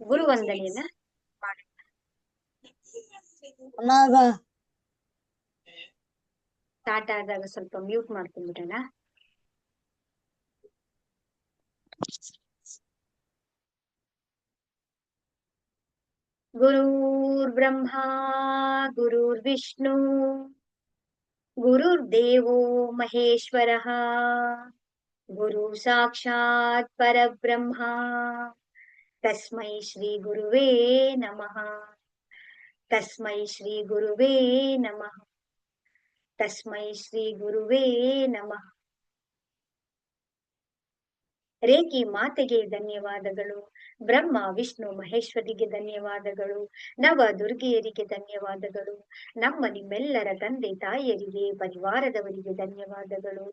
ಗುರುವಂದನೆಯನ್ನ start ಆದಾಗ ಸ್ವಲ್ಪ mute ಮಾಡ್ಕೊಂಡ್ಬಿಡೋಣ. ಗುರುರ್ ಬ್ರಹ್ಮ ಗುರುರ್ ವಿಷ್ಣು ಗುರುರ್ದೇವೋ ಮಹೇಶ್ವರಃ ಗುರು ಸಾಕ್ಷಾತ್ ಪರಬ್ರಹ್ಮ ತಸ್ಮೈ ಶ್ರೀ ಗುರುವೇ ನಮಃ. ತಸ್ಮೈ ಶ್ರೀ ಗುರುವೇ ನಮಃ. ತಸ್ಮೈ ಶ್ರೀ ಗುರುವೇ ನಮಃ. ರೇಖಿ ಮಾತೆಗೆ ಧನ್ಯವಾದಗಳು. ಬ್ರಹ್ಮ ವಿಷ್ಣು ಮಹೇಶ್ವರಿಗೆ ಧನ್ಯವಾದಗಳು. ನವ ದುರ್ಗೆಯರಿಗೆ ಧನ್ಯವಾದಗಳು. ನಿಮ್ಮೆಲ್ಲರ ತಂದೆ ತಾಯಿಯರಿಗೆ ಪರಿವಾರದವರಿಗೆ ಧನ್ಯವಾದಗಳು.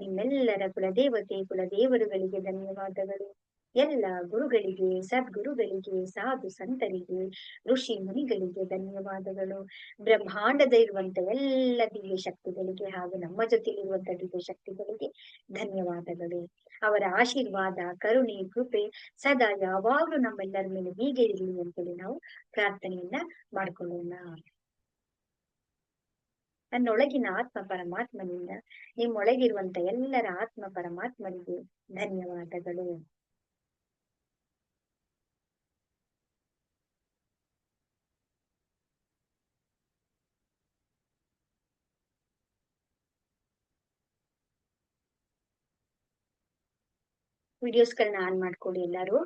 ನಿಮ್ಮೆಲ್ಲರ ಕುಲದೇವತೆ ಕುಲದೇವರುಗಳಿಗೆ ಧನ್ಯವಾದಗಳು. ಎಲ್ಲ ಗುರುಗಳಿಗೆ ಸದ್ಗುರುಗಳಿಗೆ ಸಾಧು ಸಂತರಿಗೆ ಋಷಿ ಮುನಿಗಳಿಗೆ ಧನ್ಯವಾದಗಳು. ಬ್ರಹ್ಮಾಂಡದ ಇರುವಂತ ಎಲ್ಲ ದಿವ್ಯ ಶಕ್ತಿಗಳಿಗೆ ಹಾಗೂ ನಮ್ಮ ಜೊತೆಲಿರುವಂತ ದಿವ್ಯ ಶಕ್ತಿಗಳಿಗೆ ಧನ್ಯವಾದಗಳು. ಅವರ ಆಶೀರ್ವಾದ ಕರುಣೆ ಕೃಪೆ ಸದಾ ಯಾವಾಗ್ಲೂ ನಮ್ಮೆಲ್ಲರ ಮೇಲೆ ಹೀಗೆ ಇರಲಿ ಅಂತೇಳಿ ನಾವು ಪ್ರಾರ್ಥನೆಯನ್ನ ಮಾಡ್ಕೊಳ್ಳೋಣ. ನನ್ನೊಳಗಿನ ಆತ್ಮ ಪರಮಾತ್ಮನಿಂದ ನಿಮ್ಮೊಳಗಿರುವಂತ ಎಲ್ಲರ ಆತ್ಮ ಪರಮಾತ್ಮನಿಗೆ ಧನ್ಯವಾದಗಳು. ವಿಡಿಯೋಸ್ಗಳನ್ನ ಆನ್ ಮಾಡ್ಕೊಳ್ಳಿ ಎಲ್ಲರೂ.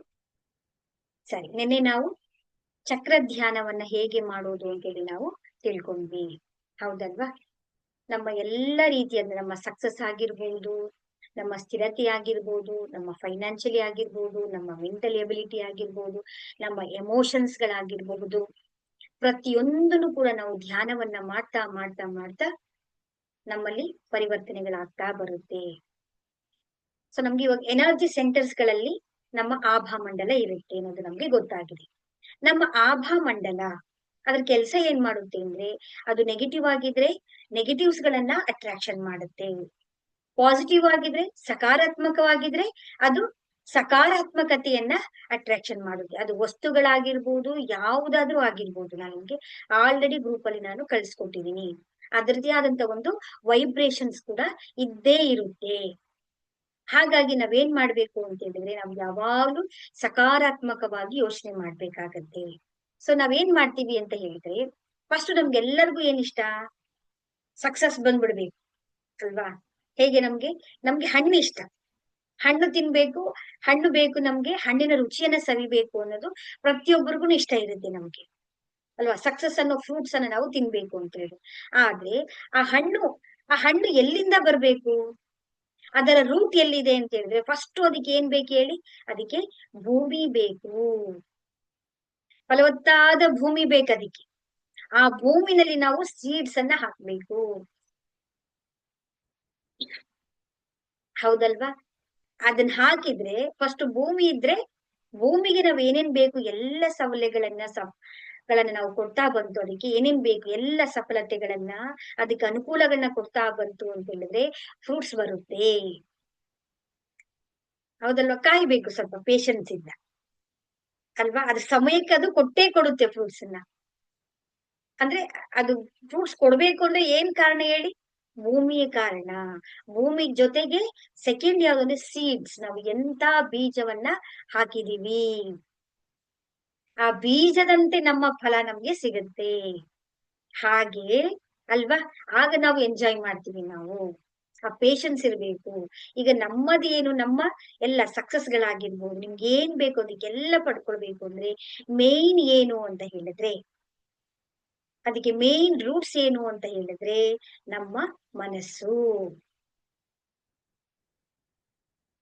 ಸರಿ, ನಿನ್ನೆ ನಾವು ಚಕ್ರ ಧ್ಯಾನವನ್ನ ಹೇಗೆ ಮಾಡೋದು ಅಂತೇಳಿ ನಾವು ತಿಳ್ಕೊಂಡ್ವಿ, ಹೌದಲ್ವಾ? ನಮ್ಮ ಎಲ್ಲ ರೀತಿಯ ನಮ್ಮ ಸಕ್ಸಸ್ ಆಗಿರ್ಬೋದು, ನಮ್ಮ ಸ್ಥಿರತೆ ಆಗಿರ್ಬೋದು, ನಮ್ಮ ಫೈನಾನ್ಷಿಯಲಿ ಆಗಿರ್ಬೋದು, ನಮ್ಮ ಮೆಂಟಲ್ ಎಬಿಲಿಟಿ ಆಗಿರ್ಬೋದು, ನಮ್ಮ ಎಮೋಷನ್ಸ್ ಗಳಾಗಿರ್ಬಹುದು, ಪ್ರತಿಯೊಂದನ್ನು ಕೂಡ ನಾವು ಧ್ಯಾನವನ್ನ ಮಾಡ್ತಾ ಮಾಡ್ತಾ ಮಾಡ್ತಾ ನಮ್ಮಲ್ಲಿ ಪರಿವರ್ತನೆಗಳಾಗ್ತಾ ಬರುತ್ತೆ. ಸೊ ನಮ್ಗೆ ಇವಾಗ ಎನರ್ಜಿ ಸೆಂಟರ್ಸ್ ಗಳಲ್ಲಿ ನಮ್ಮ ಆಭಾ ಮಂಡಲ ಇರುತ್ತೆ ಅನ್ನೋದು ನಮ್ಗೆ ಗೊತ್ತಾಗಿದೆ. ನಮ್ಮ ಆಭಾ ಮಂಡಲ ಅದ್ರ ಕೆಲಸ ಏನ್ ಮಾಡುತ್ತೆ ಅಂದ್ರೆ, ಅದು ನೆಗೆಟಿವ್ ಆಗಿದ್ರೆ ನೆಗೆಟಿವ್ಸ್ ಗಳನ್ನ ಅಟ್ರಾಕ್ಷನ್ ಮಾಡುತ್ತೆ, ಪಾಸಿಟಿವ್ ಆಗಿದ್ರೆ ಸಕಾರಾತ್ಮಕವಾಗಿದ್ರೆ ಅದು ಸಕಾರಾತ್ಮಕತೆಯನ್ನ ಅಟ್ರಾಕ್ಷನ್ ಮಾಡುತ್ತೆ. ಅದು ವಸ್ತುಗಳಾಗಿರ್ಬೋದು, ಯಾವುದಾದ್ರೂ ಆಗಿರ್ಬೋದು. ನಾನು ನಿಮ್ಗೆ ಆಲ್ರೆಡಿ ಗ್ರೂಪ್ ಅಲ್ಲಿ ನಾನು ಕಳ್ಸಿಕೊಟ್ಟಿದ್ದೀನಿ. ಅದರದೇ ಆದಂತ ಒಂದು ವೈಬ್ರೇಷನ್ಸ್ ಕೂಡ ಇದ್ದೇ ಇರುತ್ತೆ. ಹಾಗಾಗಿ ನಾವೇನ್ ಮಾಡ್ಬೇಕು ಅಂತ ಹೇಳಿದ್ರೆ, ನಾವು ಯಾವಾಗ್ಲೂ ಸಕಾರಾತ್ಮಕವಾಗಿ ಯೋಚನೆ ಮಾಡ್ಬೇಕಾಗತ್ತೆ. ಸೊ ನಾವೇನ್ ಮಾಡ್ತೀವಿ ಅಂತ ಹೇಳಿದ್ರೆ, ಫಸ್ಟ್ ನಮ್ಗೆಲ್ಲರಿಗೂ ಏನಿಷ್ಟ? ಸಕ್ಸಸ್ ಬಂದ್ಬಿಡ್ಬೇಕು ಅಲ್ವಾ? ಹೇಗೆ ನಮ್ಗೆ ಹಣ್ಣು ಇಷ್ಟ, ಹಣ್ಣು ತಿನ್ಬೇಕು, ಹಣ್ಣು ಬೇಕು, ನಮ್ಗೆ ಹಣ್ಣಿನ ರುಚಿಯನ್ನ ಸವಿಬೇಕು ಅನ್ನೋದು ಪ್ರತಿಯೊಬ್ಬರಿಗೂ ಇಷ್ಟ ಇರುತ್ತೆ ನಮ್ಗೆ ಅಲ್ವಾ? ಸಕ್ಸಸ್ ಅನ್ನೋ ಫ್ರೂಟ್ಸ್ ಅನ್ನ ನಾವು ತಿನ್ಬೇಕು ಅಂತ ಹೇಳಿ. ಆದ್ರೆ ಆ ಹಣ್ಣು ಎಲ್ಲಿಂದ ಬರ್ಬೇಕು? ಅದರ ರೂಟ್ ಎಲ್ಲಿದೆ ಅಂತ ಹೇಳಿದ್ರೆ, ಫಸ್ಟ್ ಅದಕ್ಕೆ ಏನ್ ಬೇಕು ಹೇಳಿ? ಅದಕ್ಕೆ ಭೂಮಿ ಬೇಕು, ಫಲವತ್ತಾದ ಭೂಮಿ ಬೇಕು ಅದಕ್ಕೆ. ಆ ಭೂಮಿನಲ್ಲಿ ನಾವು ಸೀಡ್ಸ್ ಅನ್ನ ಹಾಕ್ಬೇಕು, ಹೌದಲ್ವಾ? ಅದನ್ನ ಹಾಕಿದ್ರೆ ಫಸ್ಟ್ ಭೂಮಿ ಇದ್ರೆ, ಭೂಮಿಗೆ ನಾವ್ ಏನೇನ್ ಬೇಕು ಎಲ್ಲ ಗಳನ್ನ ನಾವು ಕೊಡ್ತಾ ಬಂತು, ಅದಕ್ಕೆ ಏನೇನ್ ಬೇಕು ಎಲ್ಲ ಸಫಲತೆಗಳನ್ನ, ಅದಕ್ಕೆ ಅನುಕೂಲಗಳನ್ನ ಕೊಡ್ತಾ ಬಂತು ಅಂತ ಹೇಳಿದ್ರೆ ಫ್ರೂಟ್ಸ್ ಬರುತ್ತೆ, ಹೌದಲ್ವಾ? ಕಾಯ್ಬೇಕು, ಸ್ವಲ್ಪ ಪೇಶನ್ಸ್ ಇಂದ ಅಲ್ವಾ? ಅದ್ರ ಸಮಯಕ್ಕೆ ಅದು ಕೊಟ್ಟೇ ಕೊಡುತ್ತೆ ಫ್ರೂಟ್ಸ್ ಅನ್ನ. ಅಂದ್ರೆ ಅದು ಫ್ರೂಟ್ಸ್ ಕೊಡ್ಬೇಕು ಅಂದ್ರೆ ಏನ್ ಕಾರಣ ಹೇಳಿ? ಭೂಮಿಯ ಕಾರಣ. ಭೂಮಿ ಜೊತೆಗೆ ಸೆಕೆಂಡ್ ಯಾವ್ದಂದ್ರೆ ಸೀಡ್ಸ್. ನಾವು ಎಂತ ಬೀಜವನ್ನ ಹಾಕಿದೀವಿ, ಆ ಬೀಜದಂತೆ ನಮ್ಮ ಫಲ ನಮ್ಗೆ ಸಿಗುತ್ತೆ. ಹಾಗೆ ಅಲ್ವಾ? ಆಗ ನಾವು ಎಂಜಾಯ್ ಮಾಡ್ತೀವಿ. ನಾವು ಆ ಪೇಶನ್ಸ್ ಇರ್ಬೇಕು. ಈಗ ನಮ್ಮದೇನು, ನಮ್ಮ ಎಲ್ಲ ಸಕ್ಸಸ್ ಗಳಾಗಿರ್ಬೋದು, ನಿಮ್ಗೆ ಏನ್ ಬೇಕು ಅದಕ್ಕೆಲ್ಲ ಪಡ್ಕೊಳ್ಬೇಕು ಅಂದ್ರೆ ಮೇನ್ ಏನು ಅಂತ ಹೇಳಿದ್ರೆ, ಅದಕ್ಕೆ ಮೇನ್ ರೂಟ್ಸ್ ಏನು ಅಂತ ಹೇಳಿದ್ರೆ ನಮ್ಮ ಮನಸ್ಸು,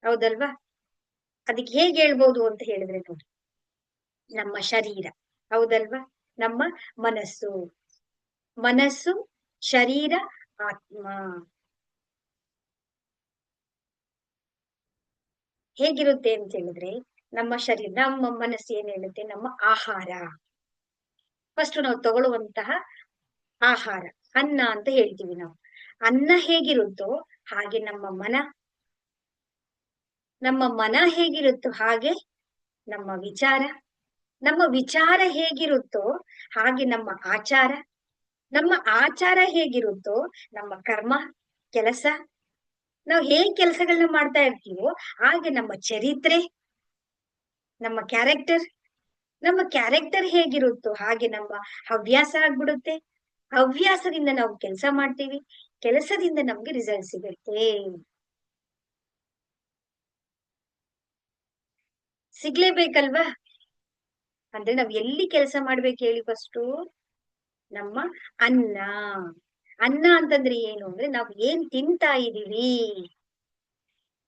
ಹೌದಲ್ವಾ? ಅದಕ್ಕೆ ಹೇಗೆ ಹೇಳ್ಬೋದು ಅಂತ ಹೇಳಿದ್ರೆ ನೋಡಿ, ನಮ್ಮ ಶರೀರ, ಹೌದಲ್ವಾ? ನಮ್ಮ ಮನಸ್ಸು ಶರೀರ ಆತ್ಮ ಹೇಗಿರುತ್ತೆ ಅಂತ ಹೇಳಿದ್ರೆ, ನಮ್ಮ ಶರೀರ ನಮ್ಮ ಮನಸ್ಸು ಏನ್ ಹೇಳುತ್ತೆ? ನಮ್ಮ ಆಹಾರ, ಫಸ್ಟ್ ನಾವು ತಗೊಳ್ಳುವಂತಹ ಆಹಾರ ಅನ್ನ ಅಂತ ಹೇಳ್ತೀವಿ ನಾವು. ಅನ್ನ ಹೇಗಿರುತ್ತೋ ಹಾಗೆ ನಮ್ಮ ಮನ ಹೇಗಿರುತ್ತೋ ಹಾಗೆ ನಮ್ಮ ವಿಚಾರ, ನಮ್ಮ ವಿಚಾರ ಹೇಗಿರುತ್ತೋ ಹಾಗೆ ನಮ್ಮ ಆಚಾರ, ನಮ್ಮ ಆಚಾರ ಹೇಗಿರುತ್ತೋ ನಮ್ಮ ಕರ್ಮ, ಕೆಲಸ, ನಾವು ಹೇಗ್ ಕೆಲಸಗಳನ್ನ ಮಾಡ್ತಾ ಇರ್ತೀವೋ ಹಾಗೆ ನಮ್ಮ ಚರಿತ್ರೆ, ನಮ್ಮ ಕ್ಯಾರೆಕ್ಟರ್, ನಮ್ಮ ಕ್ಯಾರೆಕ್ಟರ್ ಹೇಗಿರುತ್ತೋ ಹಾಗೆ ನಮ್ಮ ಹವ್ಯಾಸ ಆಗ್ಬಿಡುತ್ತೆ. ಹವ್ಯಾಸದಿಂದ ನಾವು ಕೆಲಸ ಮಾಡ್ತೀವಿ, ಕೆಲಸದಿಂದ ನಮ್ಗೆ ರಿಸಲ್ಟ್ ಸಿಗುತ್ತೆ. ಸಿಗ್ಲೇಬೇಕಲ್ವಾ? ಅಂದ್ರೆ ನಾವ್ ಎಲ್ಲಿ ಕೆಲಸ ಮಾಡ್ಬೇಕು ಹೇಳಿ ಫಸ್ಟು? ನಮ್ಮ ಅನ್ನ. ಅನ್ನ ಅಂತಂದ್ರೆ ಏನು ಅಂದ್ರೆ ನಾವ್ ಏನ್ ತಿಂತಾ ಇದೀವಿ,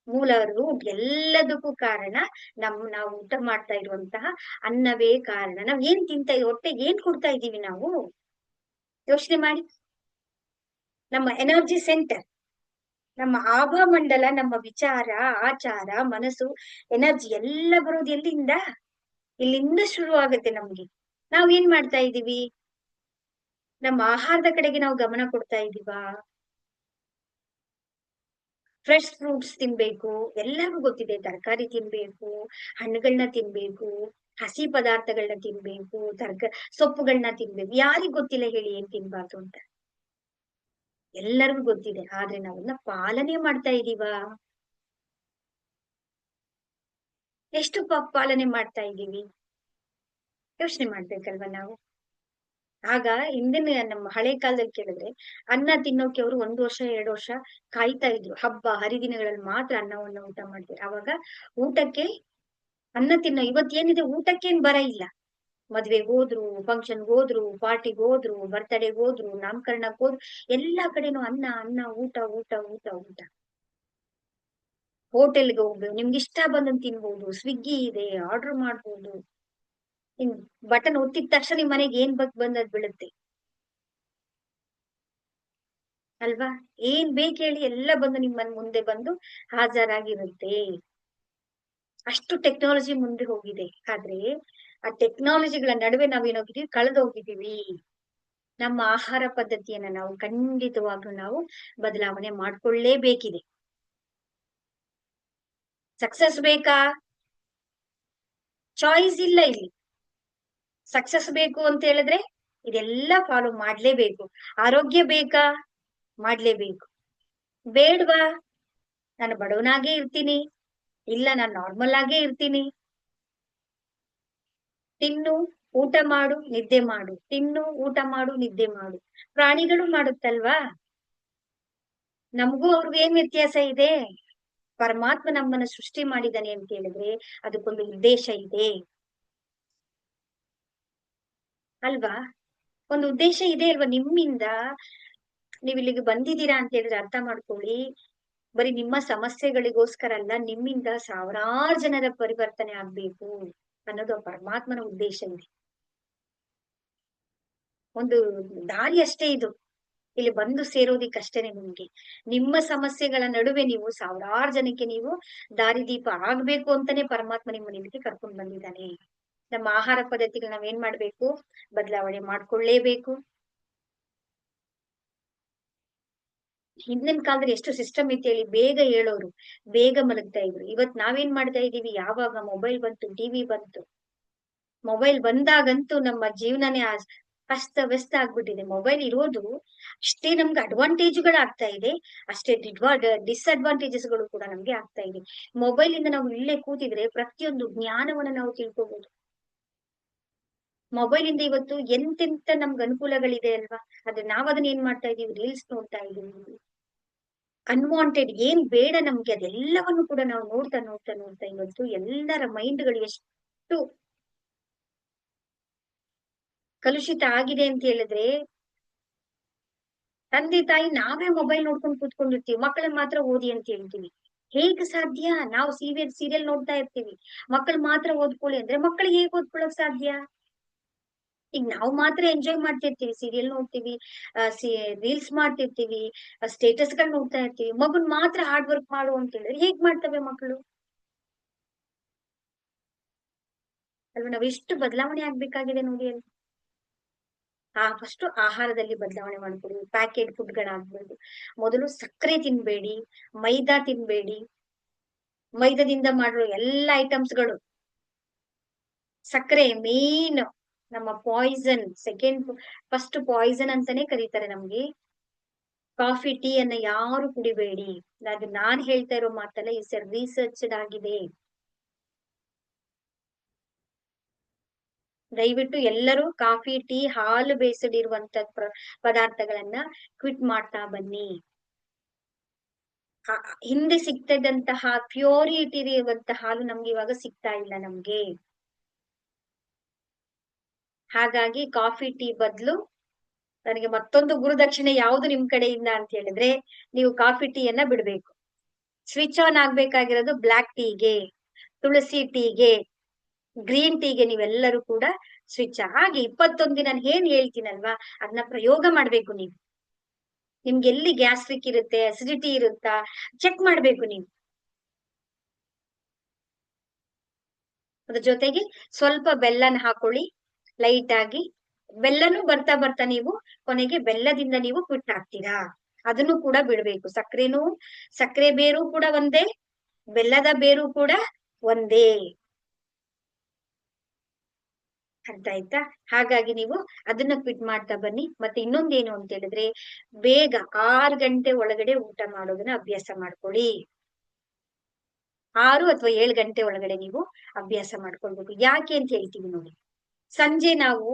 ಮೂಲ ರೂಟ್ ಎಲ್ಲದಕ್ಕೂ ಕಾರಣ ನಾವು ಊಟ ಮಾಡ್ತಾ ಇರುವಂತಹ ಅನ್ನವೇ ಕಾರಣ. ನಾವ್ ಏನ್ ತಿಂತಾ ಇದೀವಿ, ಹೊಟ್ಟೆಗೆ ಏನ್ ಕೊಡ್ತಾ ಇದೀವಿ ನಾವು? ಯೋಚನೆ ಮಾಡಿ. ನಮ್ಮ ಎನರ್ಜಿ ಸೆಂಟರ್, ನಮ್ಮ ಆಭಾಮಂಡಲ, ನಮ್ಮ ವಿಚಾರ, ಆಚಾರ, ಮನಸ್ಸು, ಎನರ್ಜಿ ಎಲ್ಲ ಬರೋದು ಎಲ್ಲಿಂದ? ಇಲ್ಲಿಂದ ಶುರು ಆಗುತ್ತೆ ನಮ್ಗೆ. ನಾವ್ ಏನ್ ಮಾಡ್ತಾ ಇದೀವಿ? ನಮ್ಮ ಆಹಾರದ ಕಡೆಗೆ ನಾವು ಗಮನ ಕೊಡ್ತಾ ಇದೀವಾ? ಫ್ರೆಶ್ ಫ್ರೂಟ್ಸ್ ತಿನ್ಬೇಕು, ಎಲ್ಲರಿಗೂ ಗೊತ್ತಿದೆ. ತರಕಾರಿ ತಿನ್ಬೇಕು, ಹಣ್ಣುಗಳನ್ನ ತಿನ್ಬೇಕು, ಹಸಿ ಪದಾರ್ಥಗಳನ್ನ ತಿನ್ಬೇಕು, ಸೊಪ್ಪುಗಳನ್ನ ತಿನ್ಬೇಕು. ಯಾರಿಗ್ ಗೊತ್ತಿಲ್ಲ ಹೇಳಿ ಏನ್ ತಿನ್ಬಾರ್ದು ಅಂತ? ಎಲ್ಲರಿಗೂ ಗೊತ್ತಿದೆ. ಆದ್ರೆ ನಾವನ್ನ ಪಾಲನೆ ಮಾಡ್ತಾ ಇದೀವಾ? ಎಷ್ಟು ಪಾಲನೆ ಮಾಡ್ತಾ ಇದೀವಿ? ಯೋಚನೆ ಮಾಡ್ಬೇಕಲ್ವಾ ನಾವು? ಆಗ ಹಿಂದಿನ ನಮ್ಮ ಹಳೆ ಕಾಲದಲ್ಲಿ ಕೇಳಿದ್ರೆ ಅನ್ನ ತಿನ್ನೋಕೆ ಅವರು 1 ವರ್ಷ 2 ವರ್ಷ ಕಾಯ್ತಾ ಇದ್ರು. ಹಬ್ಬ ಹರಿದಿನಗಳಲ್ಲಿ ಮಾತ್ರ ಅನ್ನವನ್ನ ಊಟ ಮಾಡ್ತಾರೆ. ಅವಾಗ ಊಟಕ್ಕೆ ಅನ್ನ ತಿನ್ನೋ, ಇವತ್ತೇನಿದೆ ಊಟಕ್ಕೇನ್ ಬರ ಇಲ್ಲ. ಮದ್ವೆಗ್ ಹೋದ್ರು, ಫಂಕ್ಷನ್ ಹೋದ್ರು, ಪಾರ್ಟಿಗ್ ಹೋದ್ರು, ಬರ್ತ್ಡೇಗ್ ಹೋದ್ರು, ನಾಮಕರಣಕ್ ಹೋದ್ರು, ಎಲ್ಲಾ ಕಡೆನೂ ಅನ್ನ ಅನ್ನ, ಊಟ ಊಟ ಊಟ ಊಟ. ಹೋಟೆಲ್ಗೆ ಹೋಗ್ಬೇಕು, ನಿಮ್ಗೆ ಇಷ್ಟ ಬಂದಂತ ತಿನ್ಬಹುದು, ಸ್ವಿಗ್ಗಿ ಇದೆ, ಆರ್ಡರ್ ಮಾಡ್ಬೋದು. ನಿಮ್ ಬಟನ್ ಒತ್ತಿದ ತಕ್ಷಣ ನಿಮ್ ಮನೆಗೆ ಏನ್ ಬಂದದ್ ಬೀಳುತ್ತೆ ಅಲ್ವಾ? ಏನ್ ಬೇಕ್ ಹೇಳಿ ಎಲ್ಲ ಬಂದು ನಿಮ್ಮ ಮುಂದೆ ಬಂದು ಹಾಜರಾಗಿರುತ್ತೆ. ಅಷ್ಟು ಟೆಕ್ನಾಲಜಿ ಮುಂದೆ ಹೋಗಿದೆ. ಆದ್ರೆ ಆ ಟೆಕ್ನಾಲಜಿಗಳ ನಡುವೆ ನಾವೇನೋಗಿದೀವಿ, ಕಳೆದೋಗಿದೀವಿ. ನಮ್ಮ ಆಹಾರ ಪದ್ಧತಿಯನ್ನ ನಾವು ಖಂಡಿತವಾಗ್ಲೂ ನಾವು ಬದಲಾವಣೆ ಮಾಡ್ಕೊಳ್ಳೇಬೇಕಿದೆ. ಸಕ್ಸಸ್ ಬೇಕಾ? ಚಾಯ್ಸ್ ಇಲ್ಲ ಇಲ್ಲಿ. ಸಕ್ಸಸ್ ಬೇಕು ಅಂತ ಹೇಳಿದ್ರೆ ಇದೆಲ್ಲ ಫಾಲೋ ಮಾಡ್ಲೇಬೇಕು. ಆರೋಗ್ಯ ಬೇಕಾ? ಮಾಡ್ಲೇಬೇಕು. ಬೇಡ್ವಾ? ನಾನು ಬಡವನಾಗೇ ಇರ್ತೀನಿ, ಇಲ್ಲ ನಾನು ನಾರ್ಮಲ್ ಆಗೇ ಇರ್ತೀನಿ. ತಿನ್ನು, ಊಟ ಮಾಡು, ನಿದ್ದೆ ಮಾಡು, ತಿನ್ನು, ಊಟ ಮಾಡು, ನಿದ್ದೆ ಮಾಡು. ಪ್ರಾಣಿಗಳು ಮಾಡುತ್ತಲ್ವಾ? ನಮಗೂ ಅವ್ರಿಗೂ ಏನ್ ವ್ಯತ್ಯಾಸ ಇದೆ? ಪರಮಾತ್ಮ ನಮ್ಮನ್ನ ಸೃಷ್ಟಿ ಮಾಡಿದಾನೆ ಅಂತ ಹೇಳಿದ್ರೆ ಅದಕ್ಕೊಂದು ಉದ್ದೇಶ ಇದೆ ಅಲ್ವಾ? ಒಂದು ಉದ್ದೇಶ ಇದೆ ಅಲ್ವಾ? ನಿಮ್ಮಿಂದ ನೀವ್ ಇಲ್ಲಿಗೆ ಬಂದಿದ್ದೀರಾ ಅಂತ ಹೇಳಿದ್ರೆ ಅರ್ಥ ಮಾಡ್ಕೊಳ್ಳಿ. ಬರೀ ನಿಮ್ಮ ಸಮಸ್ಯೆಗಳಿಗೋಸ್ಕರ ಅಲ್ಲ, ನಿಮ್ಮಿಂದ ಸಾವಿರಾರು ಜನರ ಪರಿವರ್ತನೆ ಆಗ್ಬೇಕು ಅನ್ನೋದು ಆ ಪರಮಾತ್ಮನ ಉದ್ದೇಶ ಇದೆ. ಒಂದು ದಾರಿ ಅಷ್ಟೇ ಇದು. ಇಲ್ಲಿ ಬಂದು ಸೇರೋದಿಕ್ಕಷ್ಟೇನೆ ನಿಮ್ಗೆ. ನಿಮ್ಮ ಸಮಸ್ಯೆಗಳ ನಡುವೆ ನೀವು ಸಾವಿರಾರು ಜನಕ್ಕೆ ನೀವು ದಾರಿದೀಪ ಆಗ್ಬೇಕು ಅಂತಾನೆ ಪರಮಾತ್ಮ ನಿಮ್ಮನ್ನ ಇಲ್ಲಿಗೆ ಕರ್ಕೊಂಡ್ ಬಂದಿದ್ದಾನೆ. ನಮ್ಮ ಆಹಾರ ಪದ್ಧತಿಗಳು ನಾವೇನ್ ಮಾಡ್ಬೇಕು? ಬದಲಾವಣೆ ಮಾಡ್ಕೊಳ್ಳೇಬೇಕು. ಹಿಂದಿನ ಕಾಲದಲ್ಲಿ ಎಷ್ಟು ಸಿಸ್ಟಮ್ ಇತ್ತು ಹೇಳಿ? ಬೇಗ ಹೇಳೋರು, ಬೇಗ ಮಲಗ್ತಾ ಇದ್ರು. ಇವತ್ ನಾವೇನ್ ಮಾಡ್ತಾ ಇದೀವಿ? ಯಾವಾಗ ಮೊಬೈಲ್ ಬಂತು, ಟಿವಿ ಬಂತು, ಮೊಬೈಲ್ ಬಂದಾಗಂತೂ ನಮ್ಮ ಜೀವನನೇ ಅಸ್ತವ್ಯಸ್ತ ಆಗ್ಬಿಟ್ಟಿದೆ. ಮೊಬೈಲ್ ಇರೋದು ಅಷ್ಟೇ ನಮ್ಗೆ ಅಡ್ವಾಂಟೇಜ್ಗಳು ಆಗ್ತಾ ಇದೆ, ಅಷ್ಟೇ ಡಿಸ್ಅಡ್ವಾಂಟೇಜಸ್ ಗಳು ಕೂಡ ನಮ್ಗೆ ಆಗ್ತಾ ಇದೆ. ಮೊಬೈಲ್ ಇಂದ ನಾವು ಇಲ್ಲೇ ಕೂತಿದ್ರೆ ಪ್ರತಿಯೊಂದು ಜ್ಞಾನವನ್ನ ನಾವು ತಿಳ್ಕೋಬಹುದು. ಮೊಬೈಲ್ ಇಂದ ಇವತ್ತು ಎಂತೆಂತ ನಮ್ಗೆ ಅನುಕೂಲಗಳಿದೆ ಅಲ್ವಾ? ಆದ್ರೆ ನಾವ್ ಅದನ್ನ ಏನ್ ಮಾಡ್ತಾ ಇದೀವಿ? ರೀಲ್ಸ್ ನೋಡ್ತಾ ಇದೀವಿ. ಅನ್ವಾಂಟೆಡ್ ಏನ್ ಬೇಡ ನಮ್ಗೆ ಅದೆಲ್ಲವನ್ನು ಕೂಡ ನಾವು ನೋಡ್ತಾ ನೋಡ್ತಾ ನೋಡ್ತಾ ಇವತ್ತು ಎಲ್ಲರ ಮೈಂಡ್ಗಳು ಎಷ್ಟು ಕಲುಷಿತ ಆಗಿದೆ ಅಂತ ಹೇಳಿದ್ರೆ, ತಂದೆ ತಾಯಿ ನಾವೇ ಮೊಬೈಲ್ ನೋಡ್ಕೊಂಡು ಕೂತ್ಕೊಂಡಿರ್ತೀವಿ, ಮಕ್ಕಳನ್ನ ಮಾತ್ರ ಓದಿ ಅಂತ ಹೇಳ್ತೀವಿ. ಹೇಗ್ ಸಾಧ್ಯ? ನಾವು ಸೀರಿಯಲ್ ನೋಡ್ತಾ ಇರ್ತೀವಿ, ಮಕ್ಕಳು ಮಾತ್ರ ಓದ್ಕೊಳ್ಳಿ ಅಂದ್ರೆ ಮಕ್ಕಳಿಗೆ ಹೇಗ್ ಓದ್ಕೊಳಕ್ ಸಾಧ್ಯ? ಈಗ ನಾವು ಮಾತ್ರ ಎಂಜಾಯ್ ಮಾಡ್ತಿರ್ತೀವಿ, ಸೀರಿಯಲ್ ನೋಡ್ತೀವಿ, ರೀಲ್ಸ್ ಮಾಡ್ತಿರ್ತೀವಿ, ಸ್ಟೇಟಸ್ ಗಳು ನೋಡ್ತಾ ಇರ್ತೀವಿ, ಮಗುನ್ ಮಾತ್ರ ಹಾರ್ಡ್ ವರ್ಕ್ ಮಾಡು ಅಂತ ಹೇಳಿದ್ರೆ ಹೇಗ್ ಮಾಡ್ತವೆ ಮಕ್ಕಳು? ಅಲ್ವಾ? ನಾವ್ ಎಷ್ಟು ಬದಲಾವಣೆ ಆಗ್ಬೇಕಾಗಿದೆ ನೋಡಿ ಅಲ್ಲಿ. ಫಸ್ಟ್ ಆಹಾರದಲ್ಲಿ ಬದಲಾವಣೆ ಮಾಡ್ಕೊಳ್ಳಿ. ಪ್ಯಾಕೆಟ್ ಫುಡ್ ಗಳಾಗ್ಬೋದು. ಮೊದಲು ಸಕ್ಕರೆ ತಿನ್ಬೇಡಿ, ಮೈದಾ ತಿನ್ಬೇಡಿ, ಮೈದಾದಿಂದ ಮಾಡಿರೋ ಎಲ್ಲಾ ಐಟಮ್ಸ್ ಗಳು ಸಕ್ಕರೆ ಮೇನ್ ನಮ್ಮ ಪಾಯ್ಸನ್, ಫಸ್ಟ್ ಪಾಯ್ಸನ್ ಅಂತಾನೆ ಕರೀತಾರೆ ನಮ್ಗೆ. ಕಾಫಿ ಟೀ ಅನ್ನ ಯಾರು ಕುಡಿಬೇಡಿ. ಅದು ನಾನ್ ಹೇಳ್ತಾ ಇರೋ ಮಾತಲ್ಲ, ಇಸ್ ರಿಸರ್ಚ್ಡ್ ಆಗಿದೆ. ದಯವಿಟ್ಟು ಎಲ್ಲರೂ ಕಾಫಿ ಟೀ ಹಾಲು ಬೇಯಿಸಲಿರುವಂತ ಪದಾರ್ಥಗಳನ್ನ ಕ್ವಿಟ್ ಮಾಡ್ತಾ ಬನ್ನಿ. ಹಿಂದೆ ಸಿಗ್ತಾ ಇದ್ದಂತಹ ಪ್ಯೂರಿಟಿ ಇರುವಂತಹ ಹಾಲು ನಮ್ಗೆ ಇವಾಗ ಸಿಗ್ತಾ ಇಲ್ಲ ನಮ್ಗೆ. ಹಾಗಾಗಿ ಕಾಫಿ ಟೀ ಬದಲು ನನಗೆ ಮತ್ತೊಂದು ಗುರುದಕ್ಷಿಣೆ ಯಾವುದು ನಿಮ್ ಕಡೆಯಿಂದ ಅಂತ ಹೇಳಿದ್ರೆ, ನೀವು ಕಾಫಿ ಟೀಯನ್ನ ಬಿಡ್ಬೇಕು. ಸ್ವಿಚ್ ಆನ್ ಆಗ್ಬೇಕಾಗಿರೋದು ಬ್ಲಾಕ್ ಟೀಗೆ, ತುಳಸಿ ಟೀಗೆ, ಗ್ರೀನ್ ಟೀಗೆ ನೀವೆಲ್ಲರೂ ಕೂಡ ಸ್ವಿಚ್ ಹಾಗೆ 21 ನಾನು ಏನ್ ಹೇಳ್ತೀನಲ್ವಾ ಅದನ್ನ ಪ್ರಯೋಗ ಮಾಡ್ಬೇಕು ನೀವು. ನಿಮ್ಗೆ ಎಲ್ಲಿ ಗ್ಯಾಸ್ಟ್ರಿಕ್ ಇರುತ್ತೆ, ಅಸಿಡಿಟಿ ಇರುತ್ತಾ ಚೆಕ್ ಮಾಡ್ಬೇಕು ನೀವು. ಅದ್ರ ಜೊತೆಗೆ ಸ್ವಲ್ಪ ಬೆಲ್ಲನ ಹಾಕೊಳ್ಳಿ ಲೈಟ್ ಆಗಿ. ಬೆಲ್ಲನೂ ಬರ್ತಾ ಬರ್ತಾ ನೀವು ಕೊನೆಗೆ ಬೆಲ್ಲದಿಂದ ನೀವು ಕ್ವಿಟ್ ಆಗ್ತೀರಾ. ಅದನ್ನು ಕೂಡ ಬಿಡ್ಬೇಕು. ಸಕ್ಕರೆ ಬೇರು ಕೂಡ ಒಂದೇ, ಬೆಲ್ಲದ ಬೇರು ಕೂಡ ಒಂದೇ. ಅರ್ಥ ಆಯ್ತಾ? ಹಾಗಾಗಿ ನೀವು ಅದನ್ನ ಕ್ವಿಟ್ ಮಾಡ್ತಾ ಬನ್ನಿ. ಮತ್ತೆ ಇನ್ನೊಂದೇನು ಅಂತ ಹೇಳಿದ್ರೆ, ಬೇಗ 6 ಗಂಟೆ ಒಳಗಡೆ ಊಟ ಮಾಡೋದನ್ನ ಅಭ್ಯಾಸ ಮಾಡ್ಕೊಳ್ಳಿ. 6 ಅಥವಾ 7 ಗಂಟೆ ಒಳಗಡೆ ನೀವು ಅಭ್ಯಾಸ ಮಾಡ್ಕೊಳ್ಬೇಕು. ಯಾಕೆ ಅಂತ ಹೇಳ್ತೀವಿ ನೋಡಿ. ಸಂಜೆ ನಾವು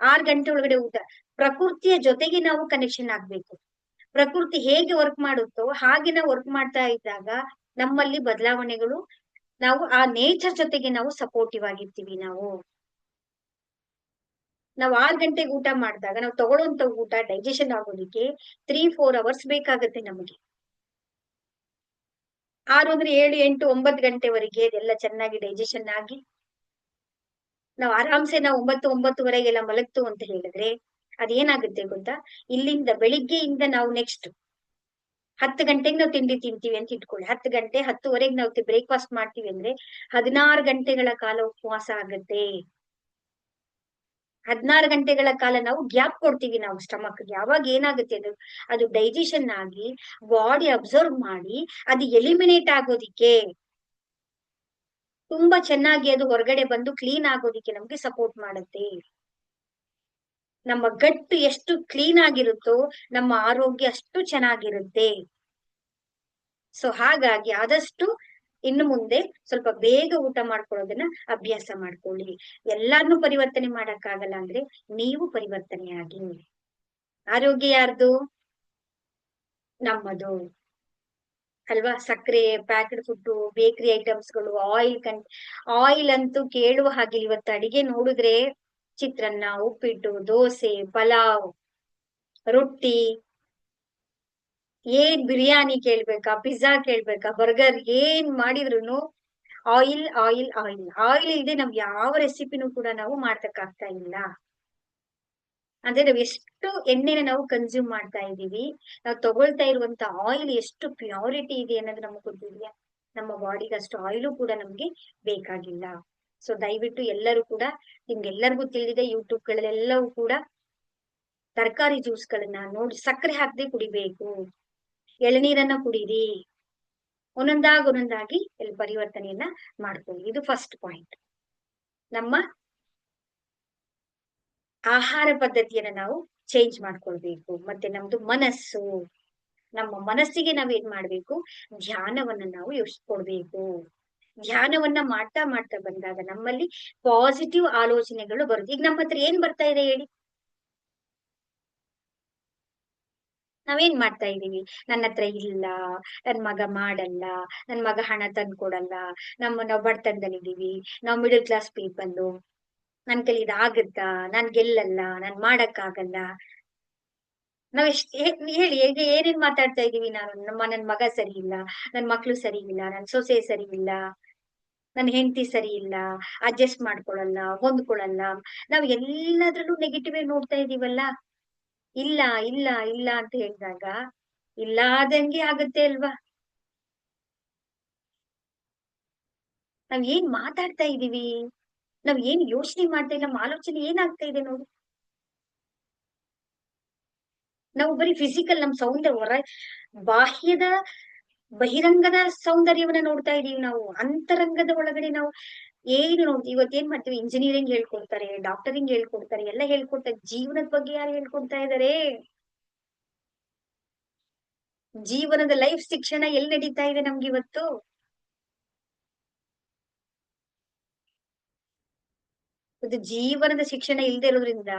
6 ಗಂಟೆ ಒಳಗಡೆ ಊಟ, ಪ್ರಕೃತಿಯ ಜೊತೆಗೆ ನಾವು ಕನೆಕ್ಷನ್ ಆಗ್ಬೇಕು. ಪ್ರಕೃತಿ ಹೇಗೆ ವರ್ಕ್ ಮಾಡುತ್ತೋ ಹಾಗೆ ನಾವು ವರ್ಕ್ ಮಾಡ್ತಾ ಇದ್ದಾಗ ನಮ್ಮಲ್ಲಿ ಬದಲಾವಣೆಗಳು, ನಾವು ಆ ನೇಚರ್ ಜೊತೆಗೆ ನಾವು ಸಪೋರ್ಟಿವ್ ಆಗಿರ್ತೀವಿ. ನಾವು 6 ಗಂಟೆಗೆ ಊಟ ಮಾಡಿದಾಗ ನಾವು ತಗೊಳ್ಳುವಂತ ಊಟ ಡೈಜೆಷನ್ ಆಗೋದಿಕ್ಕೆ 3-4 ಅವರ್ಸ್ ಬೇಕಾಗುತ್ತೆ ನಮಗೆ. 6 ಅಂದ್ರೆ 7, 8, 9 ಗಂಟೆವರೆಗೆ ಅದೆಲ್ಲ ಚೆನ್ನಾಗಿ ಡೈಜೆಷನ್ ಆಗಿ ನಾವು ಆರಾಮ್ಸೆ ನಾವು 9-9:30 ಮಲಗ್ತು ಅಂತ ಹೇಳಿದ್ರೆ ಅದೇನಾಗುತ್ತೆ ಗೊತ್ತಾ, ಇಲ್ಲಿಂದ ಬೆಳಿಗ್ಗೆಯಿಂದ ನಾವು ನೆಕ್ಸ್ಟ್ 10 ಗಂಟೆಗೆ ನಾವು ತಿಂಡಿ ತಿಂತೀವಿ ಅಂತ ಇಟ್ಕೊಳ್ಳಿ. 10 ಗಂಟೆ 10:30 ನಾವು ಬ್ರೇಕ್ಫಾಸ್ಟ್ ಮಾಡ್ತೀವಿ ಅಂದ್ರೆ 16 ಗಂಟೆಗಳ ಕಾಲ ಉಪವಾಸ ಆಗುತ್ತೆ. 16 ಗಂಟೆಗಳ ಕಾಲ ನಾವು ಗ್ಯಾಪ್ ಕೊಡ್ತೀವಿ ನಾವು ಸ್ಟಮಕ್. ಯಾವಾಗ ಏನಾಗುತ್ತೆ ಅದು ಡೈಜೆಷನ್ ಆಗಿ ಬಾಡಿ ಅಬ್ಸರ್ವ್ ಮಾಡಿ ಅದು ಎಲಿಮಿನೇಟ್ ಆಗೋದಿಕ್ಕೆ, ತುಂಬಾ ಚೆನ್ನಾಗಿ ಅದು ಹೊರಗಡೆ ಬಂದು ಕ್ಲೀನ್ ಆಗೋದಿಕ್ಕೆ ನಮ್ಗೆ ಸಪೋರ್ಟ್ ಮಾಡುತ್ತೆ. ನಮ್ಮ ಗಟ್ ಎಷ್ಟು ಕ್ಲೀನ್ ಆಗಿರುತ್ತೋ ನಮ್ಮ ಆರೋಗ್ಯ ಅಷ್ಟು ಚೆನ್ನಾಗಿರುತ್ತೆ. ಸೊ ಹಾಗಾಗಿ ಆದಷ್ಟು ಇನ್ನು ಮುಂದೆ ಸ್ವಲ್ಪ ಬೇಗ ಊಟ ಮಾಡ್ಕೊಳ್ಳೋದನ್ನ ಅಭ್ಯಾಸ ಮಾಡ್ಕೊಳ್ಳಿ. ಎಲ್ಲಾರ್ನು ಪರಿವರ್ತನೆ ಮಾಡಕ್ಕಾಗಲ್ಲ ಅಂದ್ರೆ ನೀವು ಪರಿವರ್ತನೆ ಆಗಿ. ಆರೋಗ್ಯ ಯಾರ್ದು? ನಮ್ಮದು ಅಲ್ವಾ? ಸಕ್ಕರೆ, ಪ್ಯಾಕ್ಡ್ ಫುಡ್, ಬೇಕರಿ ಐಟಮ್ಸ್ಗಳು, ಆಯಿಲ್ ಅಂತೂ ಕೇಳುವ ಹಾಗೆ. ಇವತ್ತು ಅಡಿಗೆ ನೋಡಿದ್ರೆ ಚಿತ್ರಾನ್ನ, ಉಪ್ಪಿಟ್ಟು, ದೋಸೆ, ಪಲಾವ್, ರೊಟ್ಟಿ, ಏನ್ ಬಿರಿಯಾನಿ ಕೇಳ್ಬೇಕಾ, ಪಿಜ್ಜಾ ಕೇಳ್ಬೇಕಾ, ಬರ್ಗರ್ ಏನ್ ಮಾಡಿದ್ರು ಆಯಿಲ್ ಆಯಿಲ್ ಆಯಿಲ್ ಆಯಿಲ್ ಇಲ್ಲದೆ ನಾವ್ ಯಾವ ರೆಸಿಪಿನೂ ಕೂಡ ನಾವು ಮಾಡ್ತಕ್ಕಾಗ್ತಾ ಇಲ್ಲ. ಅಂದ್ರೆ ನಾವ್ ಎಷ್ಟು ಎಣ್ಣೆನ ನಾವು ಕನ್ಸ್ಯೂಮ್ ಮಾಡ್ತಾ ಇದೀವಿ, ನಾವು ತಗೊಳ್ತಾ ಇರುವಂತ ಆಯಿಲ್ ಎಷ್ಟು ಪ್ಯೂರಿಟಿ ಇದೆ ಅನ್ನೋದು ನಮ್ಗೆ ಗೊತ್ತಿದ್ಯಾ? ನಮ್ಮ ಬಾಡಿಗೆ ಅಷ್ಟು ಆಯಿಲು ಕೂಡ ನಮ್ಗೆ ಬೇಕಾಗಿಲ್ಲ. ಸೊ ದಯವಿಟ್ಟು ಎಲ್ಲರೂ ಕೂಡ, ನಿಮ್ಗೆಲ್ಲರಿಗೂ ತಿಳಿದಿದೆ, ಯೂಟ್ಯೂಬ್ಗಳಲ್ಲೆಲ್ಲವೂ ಕೂಡ ತರಕಾರಿ ಜ್ಯೂಸ್ಗಳನ್ನ ನೋಡಿ ಸಕ್ಕರೆ ಹಾಕದೆ ಕುಡಿಬೇಕು, ಎಳನೀರನ್ನ ಕುಡೀರಿ. ಒಂದೊಂದಾಗಿ ಪರಿವರ್ತನೆಯನ್ನ ಮಾಡ್ಕೊಳ್ಳಿ. ಇದು ಫಸ್ಟ್ ಪಾಯಿಂಟ್. ನಮ್ಮ ಆಹಾರ ಪದ್ಧತಿಯನ್ನ ನಾವು ಚೇಂಜ್ ಮಾಡ್ಕೊಳ್ಬೇಕು. ಮತ್ತೆ ನಮ್ದು ನಮ್ಮ ಮನಸ್ಸಿಗೆ ನಾವೇನ್ ಮಾಡ್ಬೇಕು, ಧ್ಯಾನವನ್ನ ನಾವು ಕೊಡ್ಬೇಕು. ಧ್ಯಾನವನ್ನ ಮಾಡ್ತಾ ಮಾಡ್ತಾ ಬಂದಾಗ ನಮ್ಮಲ್ಲಿ ಪಾಸಿಟಿವ್ ಆಲೋಚನೆಗಳು ಬರುತ್ತೆ. ಈಗ ನಮ್ಮ ಹತ್ರ ಏನ್ ಬರ್ತಾ ಇದೆ ಹೇಳಿ? ನಾವೇನ್ ಮಾಡ್ತಾ ಇದೀವಿ? ನನ್ನ ಹತ್ರ ಇಲ್ಲ, ನನ್ ಮಗ ಮಾಡಲ್ಲ, ನನ್ ಮಗ ಹಣ ತಂದ್ಕೊಡಲ್ಲ, ನಾವು ಬಡತನದಲ್ಲಿದ್ದೀವಿ, ನಾವು ಮಿಡಲ್ ಕ್ಲಾಸ್ ಪೀಪಲ್ಲು, ನನ್ ಕೈಲಿ ಇದಾಗತ್ತಾ, ನಾನ್ ಗೆಲ್ಲಲ್ಲ, ನಾನ್ ಮಾಡಕ್ಕಾಗಲ್ಲ. ನಾವ್ ಹೇಳಿ ಈಗ ಏನೇನ್ ಮಾತಾಡ್ತಾ ಇದೀವಿ ನಾವು? ನನ್ ಮಗ ಸರಿ ಇಲ್ಲ, ನನ್ ಮಕ್ಳು ಸರಿ ಇಲ್ಲ, ನನ್ ಸೊಸೆ ಸರಿ ಇಲ್ಲ, ನನ್ ಹೆಂಡತಿ ಸರಿ ಇಲ್ಲ, ಅಡ್ಜಸ್ಟ್ ಮಾಡ್ಕೊಳಲ್ಲ, ಹೊಂದ್ಕೊಳಲ್ಲ. ನಾವ್ ಎಲ್ಲದ್ರಲ್ಲೂ ನೆಗೆಟಿವ್ ನೋಡ್ತಾ ಇದೀವಲ್ಲ. ಇಲ್ಲ ಇಲ್ಲ ಇಲ್ಲ ಅಂತ ಹೇಳಿದಾಗ ಇಲ್ಲಾದಂಗೆ ಆಗುತ್ತೆ ಅಲ್ವಾ? ನಾವ್ ಏನ್ ಮಾತಾಡ್ತಾ ಇದೀವಿ, ನಾವ್ ಏನ್ ಯೋಚನೆ ಮಾಡ್ತಾ ಇಲ್ಲ, ನಮ್ಮ ಆಲೋಚನೆ ಏನಾಗ್ತಾ ಇದೆ ನೋಡಿ. ನಾವು ಬರೀ ಫಿಸಿಕಲ್ ನಮ್ ಸೌಂದರ್ಯ ಬಹಿರಂಗದ ಸೌಂದರ್ಯವನ್ನ ನೋಡ್ತಾ ಇದೀವಿ. ನಾವು ಅಂತರಂಗದ ಒಳಗಡೆ ನಾವು ಏನು ನೋಡಿ ಇವತ್ತೇನ್ ಮಾಡ್ತೀವಿ, ಇಂಜಿನಿಯರಿಂಗ್ ಹೇಳ್ಕೊಡ್ತಾರೆ, ಡಾಕ್ಟರಿಂಗ್ ಹೇಳ್ಕೊಡ್ತಾರೆ, ಎಲ್ಲ ಹೇಳ್ಕೊಡ್ತಾರೆ. ಜೀವನದ ಬಗ್ಗೆ ಯಾರು ಹೇಳ್ಕೊಡ್ತಾ ಇದಾರೆ? ಜೀವನದ ಲೈಫ್ ಶಿಕ್ಷಣ ಎಲ್ಲಿ ನಡೀತಾ ಇದೆ ನಮ್ಗೆ ಇವತ್ತು? ಇದು ಜೀವನದ ಶಿಕ್ಷಣ ಇಲ್ದೇ ಇರೋದ್ರಿಂದ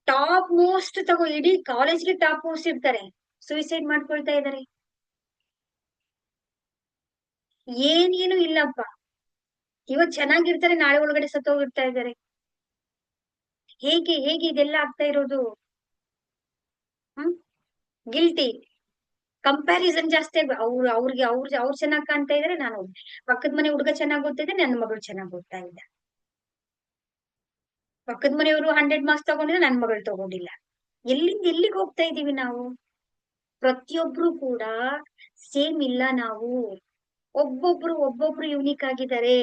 ಟಾಪ್ ಮೋಸ್ಟ್ ತಗೋ, ಇಡೀ ಕಾಲೇಜ್ಗೆ ಟಾಪ್ ಮೋಸ್ಟ್ ಇರ್ತಾರೆ, ಸೂಸೈಡ್ ಮಾಡ್ಕೊಳ್ತಾ ಇದಾರೆ. ಏನೇನು ಇಲ್ಲಪ್ಪ, ಇವತ್ ಚೆನ್ನಾಗಿರ್ತಾರೆ, ನಾಳೆ ಒಳಗಡೆ ಸತ್ತೋಗಿರ್ತಾ ಇದಾರೆ. ಹೇಗೆ ಹೇಗೆ ಇದೆಲ್ಲ ಆಗ್ತಾ ಇರೋದು? ಹ್ಮ್. ಗಿಲ್ಟಿ. ಕಂಪ್ಯಾರಿಸನ್ ಜಾಸ್ತಿ ಅವ್ರು ಚೆನ್ನಾಗ್ ಕಾಣ್ತಾ ಇದಾರೆ, ನಾನು ಪಕ್ಕದ ಮನೆ ಹುಡುಗ ಚೆನ್ನಾಗ್ ಓದ್ತಿದ್ದೆ, ನನ್ನ ಮಗಳು ಚೆನ್ನಾಗ್ ಓದ್ತಾ ಇದ್ದ. ಪಕ್ಕದ ಮನೆಯವರು 100 ಮಾರ್ಕ್ಸ್ ತಗೊಂಡಿದ್ರೆ ನನ್ ಮಗಳು ತಗೊಂಡಿಲ್ಲ. ಎಲ್ಲಿಂದ ಎಲ್ಲಿಗೆ ಹೋಗ್ತಾ ಇದೀವಿ ನಾವು? ಪ್ರತಿಯೊಬ್ರು ಕೂಡ ಸೇಮ್ ಇಲ್ಲ ನಾವು. ಒಬ್ಬೊಬ್ರು ಯುನಿಕ್ ಆಗಿದ್ದಾರೆ.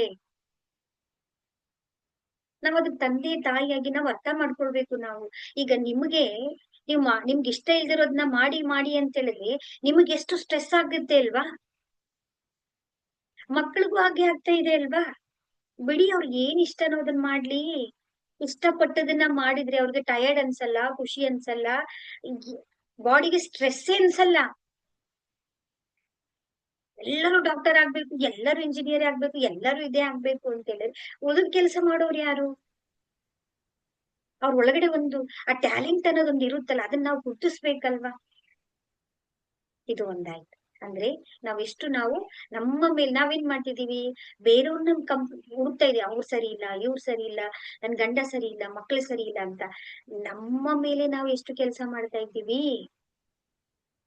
ನಾವ್ ಅದಕ್ ತಂದೆ ತಾಯಿಯಾಗಿ ನಾವ್ ಅರ್ಥ ಮಾಡ್ಕೊಳ್ಬೇಕು ನಾವು. ಈಗ ನಿಮ್ಗೆ ನಿಮ್ಗೆ ಇಷ್ಟ ಇಲ್ದಿರೋದ್ನ ಮಾಡಿ ಮಾಡಿ ಅಂತ ಹೇಳಿದ್ರೆ ನಿಮ್ಗೆ ಎಷ್ಟು ಸ್ಟ್ರೆಸ್ ಆಗುತ್ತೆ ಅಲ್ವಾ? ಮಕ್ಳಿಗೂ ಹಾಗೆ ಆಗ್ತಾ ಇದೆ ಅಲ್ವಾ? ಬಿಡಿ, ಅವ್ರಿಗೆ ಏನ್ ಇಷ್ಟ ಅನ್ನೋದನ್ನ ಮಾಡ್ಲಿ. ಇಷ್ಟಪಟ್ಟದನ್ನ ಮಾಡಿದ್ರೆ ಅವ್ರಿಗೆ ಟಯರ್ಡ್ ಅನ್ಸಲ್ಲ, ಖುಷಿ ಅನ್ಸಲ್ಲ, ಬಾಡಿಗೆ ಸ್ಟ್ರೆಸ್ ಅನ್ಸಲ್ಲ. ಎಲ್ಲರೂ ಡಾಕ್ಟರ್ ಆಗ್ಬೇಕು, ಎಲ್ಲರೂ ಇಂಜಿನಿಯರ್ ಆಗ್ಬೇಕು, ಎಲ್ಲರೂ ಇದೇ ಆಗ್ಬೇಕು ಅಂತ ಹೇಳಿದ್ರೆ ಉಳಿದ ಕೆಲಸ ಮಾಡೋರು ಯಾರು? ಅವ್ರ ಒಳಗಡೆ ಒಂದು ಆ ಟ್ಯಾಲೆಂಟ್ ಅನ್ನೋದೊಂದು ಇರುತ್ತಲ್ಲ, ಅದನ್ನ ನಾವು ಗುರ್ತಿಸ್ಬೇಕಲ್ವಾ? ಇದು ಒಂದಾಯ್ತು. ಅಂದ್ರೆ ನಾವು ನಮ್ಮ ಮೇಲೆ ನಾವೇನ್ ಮಾಡ್ತಿದೀವಿ, ಬೇರೆಯವ್ರನ್ನ ಹುಡುಕ್ತಾ ಇದೀವಿ. ಅವ್ರು ಸರಿ ಇಲ್ಲ, ಇವ್ರು ಸರಿ ಇಲ್ಲ, ನನ್ ಗಂಡ ಸರಿ ಇಲ್ಲ, ಮಕ್ಳು ಸರಿ ಇಲ್ಲ ಅಂತ. ನಮ್ಮ ಮೇಲೆ ನಾವು ಎಷ್ಟು ಕೆಲಸ ಮಾಡ್ತಾ ಇದ್ದೀವಿ?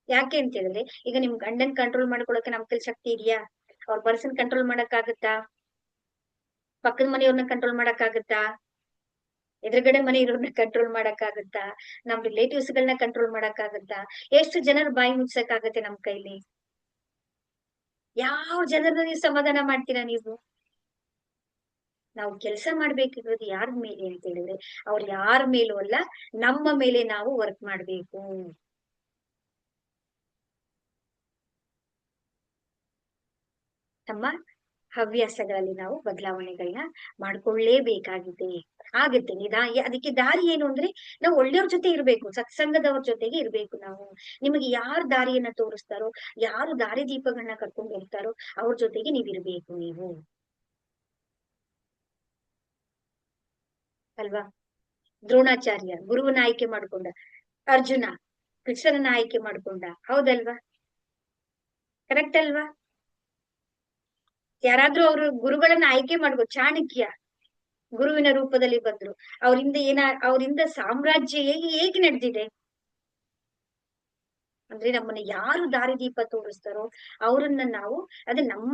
ಯಾಕೆ ಅಂತ ಹೇಳಿದ್ರೆ, ಈಗ ನಿಮ್ ಗಂಡನ್ ಕಂಟ್ರೋಲ್ ಮಾಡ್ಕೊಳಕ್ಕೆ ನಮ್ ಕೈಲಿ ಶಕ್ತಿ ಇದೆಯಾ? ಅವ್ರ ಪರ್ಸನ್ ಕಂಟ್ರೋಲ್ ಮಾಡಕ್ ಆಗುತ್ತಾ? ಪಕ್ಕದ ಮನೆಯವ್ರನ್ನ ಕಂಟ್ರೋಲ್ ಮಾಡಕ್ ಆಗುತ್ತಾ? ಎದುರುಗಡೆ ಮನೆ ಇರೋರ್ನ ಕಂಟ್ರೋಲ್ ಮಾಡಕ್ ಆಗುತ್ತಾ? ನಮ್ ರಿಲೇಟಿವ್ಸ್ ಗಳನ್ನ ಕಂಟ್ರೋಲ್ ಮಾಡಕ್ ಆಗುತ್ತಾ? ಎಷ್ಟು ಜನರ ಬಾಯಿ ಮುಚ್ಸಕ್ ಆಗತ್ತೆ ನಮ್ ಕೈಲಿ? ಯಾವ ಜನರನ್ನ ನೀವು ಸಮಾಧಾನ ಮಾಡ್ತೀರಾ ನೀವು? ನಾವು ಕೆಲಸ ಮಾಡ್ಬೇಕಿರೋದು ಯಾರ ಮೇಲೆ ಅಂತ ಹೇಳಿದ್ರೆ, ಅವ್ರು ಯಾರ ಮೇಲೂ ಅಲ್ಲ, ನಮ್ಮ ಮೇಲೆ ನಾವು ವರ್ಕ್ ಮಾಡ್ಬೇಕು. ನಮ್ಮ ಹವ್ಯಾಸಗಳಲ್ಲಿ ನಾವು ಬದಲಾವಣೆಗಳನ್ನ ಮಾಡ್ಕೊಳ್ಳೇಬೇಕಾಗಿದೆ. ಆಗುತ್ತೆ ಅದಕ್ಕೆ ದಾರಿ ಏನು ಅಂದ್ರೆ, ನಾವು ಒಳ್ಳೆಯವ್ರ ಜೊತೆ ಇರ್ಬೇಕು, ಸತ್ಸಂಗದವ್ರ ಜೊತೆಗೆ ಇರ್ಬೇಕು ನಾವು. ನಿಮಗೆ ಯಾರು ದಾರಿಯನ್ನ ತೋರಿಸ್ತಾರೋ, ಯಾರು ದಾರಿ ದೀಪಗಳನ್ನ ಕರ್ಕೊಂಡು ಹೋಗ್ತಾರೋ ಅವ್ರ ಜೊತೆಗೆ ನೀವ್ ಇರ್ಬೇಕು ನೀವು, ಅಲ್ವಾ? ದ್ರೋಣಾಚಾರ್ಯ ಗುರುವನ್ನ ಆಯ್ಕೆ ಮಾಡ್ಕೊಂಡ, ಅರ್ಜುನ ಕೃಷ್ಣನನ್ನ ಆಯ್ಕೆ ಮಾಡ್ಕೊಂಡ, ಹೌದಲ್ವಾ? ಕರೆಕ್ಟ್ ಅಲ್ವಾ? ಯಾರಾದ್ರೂ ಅವರು ಗುರುಗಳನ್ನ ಆಯ್ಕೆ ಮಾಡ್ಕೊ, ಚಾಣಕ್ಯ ಗುರುವಿನ ರೂಪದಲ್ಲಿ ಬಂದ್ರು. ಅವರಿಂದ ಸಾಮ್ರಾಜ್ಯ ಹೇಗೆ ನಡೆದಿದೆ ಅಂದ್ರೆ, ನಮ್ಮನ್ನ ಯಾರು ದಾರಿದೀಪ ತೋರಿಸ್ತಾರೋ ಅವ್ರನ್ನ ನಾವು, ಅದೇ ನಮ್ಮ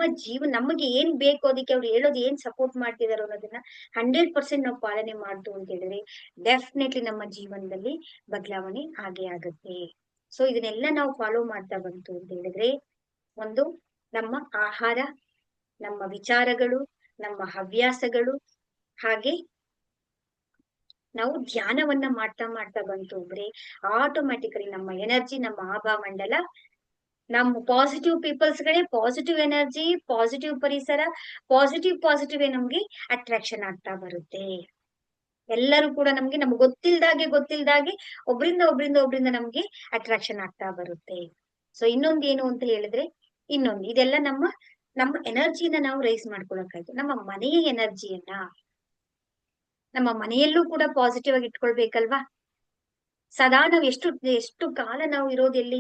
ನಮಗೆ ಏನ್ ಬೇಕು, ಅದಕ್ಕೆ ಅವ್ರು ಹೇಳೋದು ಏನ್ ಸಪೋರ್ಟ್ ಮಾಡ್ತಿದಾರೋ ಅನ್ನೋದನ್ನ 100% ನಾವು ಪಾಲನೆ ಮಾಡ್ತು ಅಂತ ಹೇಳಿದ್ರೆ ಡೆಫಿನೆಟ್ಲಿ ನಮ್ಮ ಜೀವನದಲ್ಲಿ ಬದಲಾವಣೆ ಆಗೇ ಆಗುತ್ತೆ. ಸೊ ಇದನ್ನೆಲ್ಲ ನಾವು ಫಾಲೋ ಮಾಡ್ತಾ ಬಂತು ಅಂತ ಹೇಳಿದ್ರೆ, ಒಂದು ನಮ್ಮ ಆಹಾರ, ನಮ್ಮ ವಿಚಾರಗಳು, ನಮ್ಮ ಹವ್ಯಾಸಗಳು, ಹಾಗೆ ನಾವು ಧ್ಯಾನವನ್ನ ಮಾಡ್ತಾ ಮಾಡ್ತಾ ಬಂತು ಅಂದ್ರೆ ಆಟೋಮ್ಯಾಟಿಕಲಿ ನಮ್ಮ ಎನರ್ಜಿ, ನಮ್ಮ ಆಭಾಮಂಡಲ, ನಮ್ಮ ಪಾಸಿಟಿವ್ ಪೀಪಲ್ಸ್ ಗಳೇ ಪಾಸಿಟಿವ್ ಎನರ್ಜಿ, ಪಾಸಿಟಿವ್ ಪರಿಸರ, ಪಾಸಿಟಿವ್ ನಮ್ಗೆ ಅಟ್ರಾಕ್ಷನ್ ಆಗ್ತಾ ಬರುತ್ತೆ. ಎಲ್ಲರೂ ಕೂಡ ನಮ್ಗೆ ಗೊತ್ತಿಲ್ದಾಗೆ ಒಬ್ರಿಂದ ನಮ್ಗೆ ಅಟ್ರಾಕ್ಷನ್ ಆಗ್ತಾ ಬರುತ್ತೆ. ಸೊ ಇನ್ನೊಂದು ಏನು ಅಂತ ಹೇಳಿದ್ರೆ, ಇದೆಲ್ಲ ನಮ್ಮ ಎನರ್ಜಿನ ನಾವು ರೈಸ್ ಮಾಡ್ಕೊಳಕಾಯ್ತು. ನಮ್ಮ ಮನೆಯ ಎನರ್ಜಿಯನ್ನ ನಮ್ಮ ಮನೆಯಲ್ಲೂ ಕೂಡ ಪಾಸಿಟಿವ್ ಆಗಿ ಇಟ್ಕೊಳ್ಬೇಕಲ್ವಾ? ಸದಾ ನಾವು ಎಷ್ಟು ಕಾಲ ನಾವು ಇರೋದೆಲ್ಲಿ?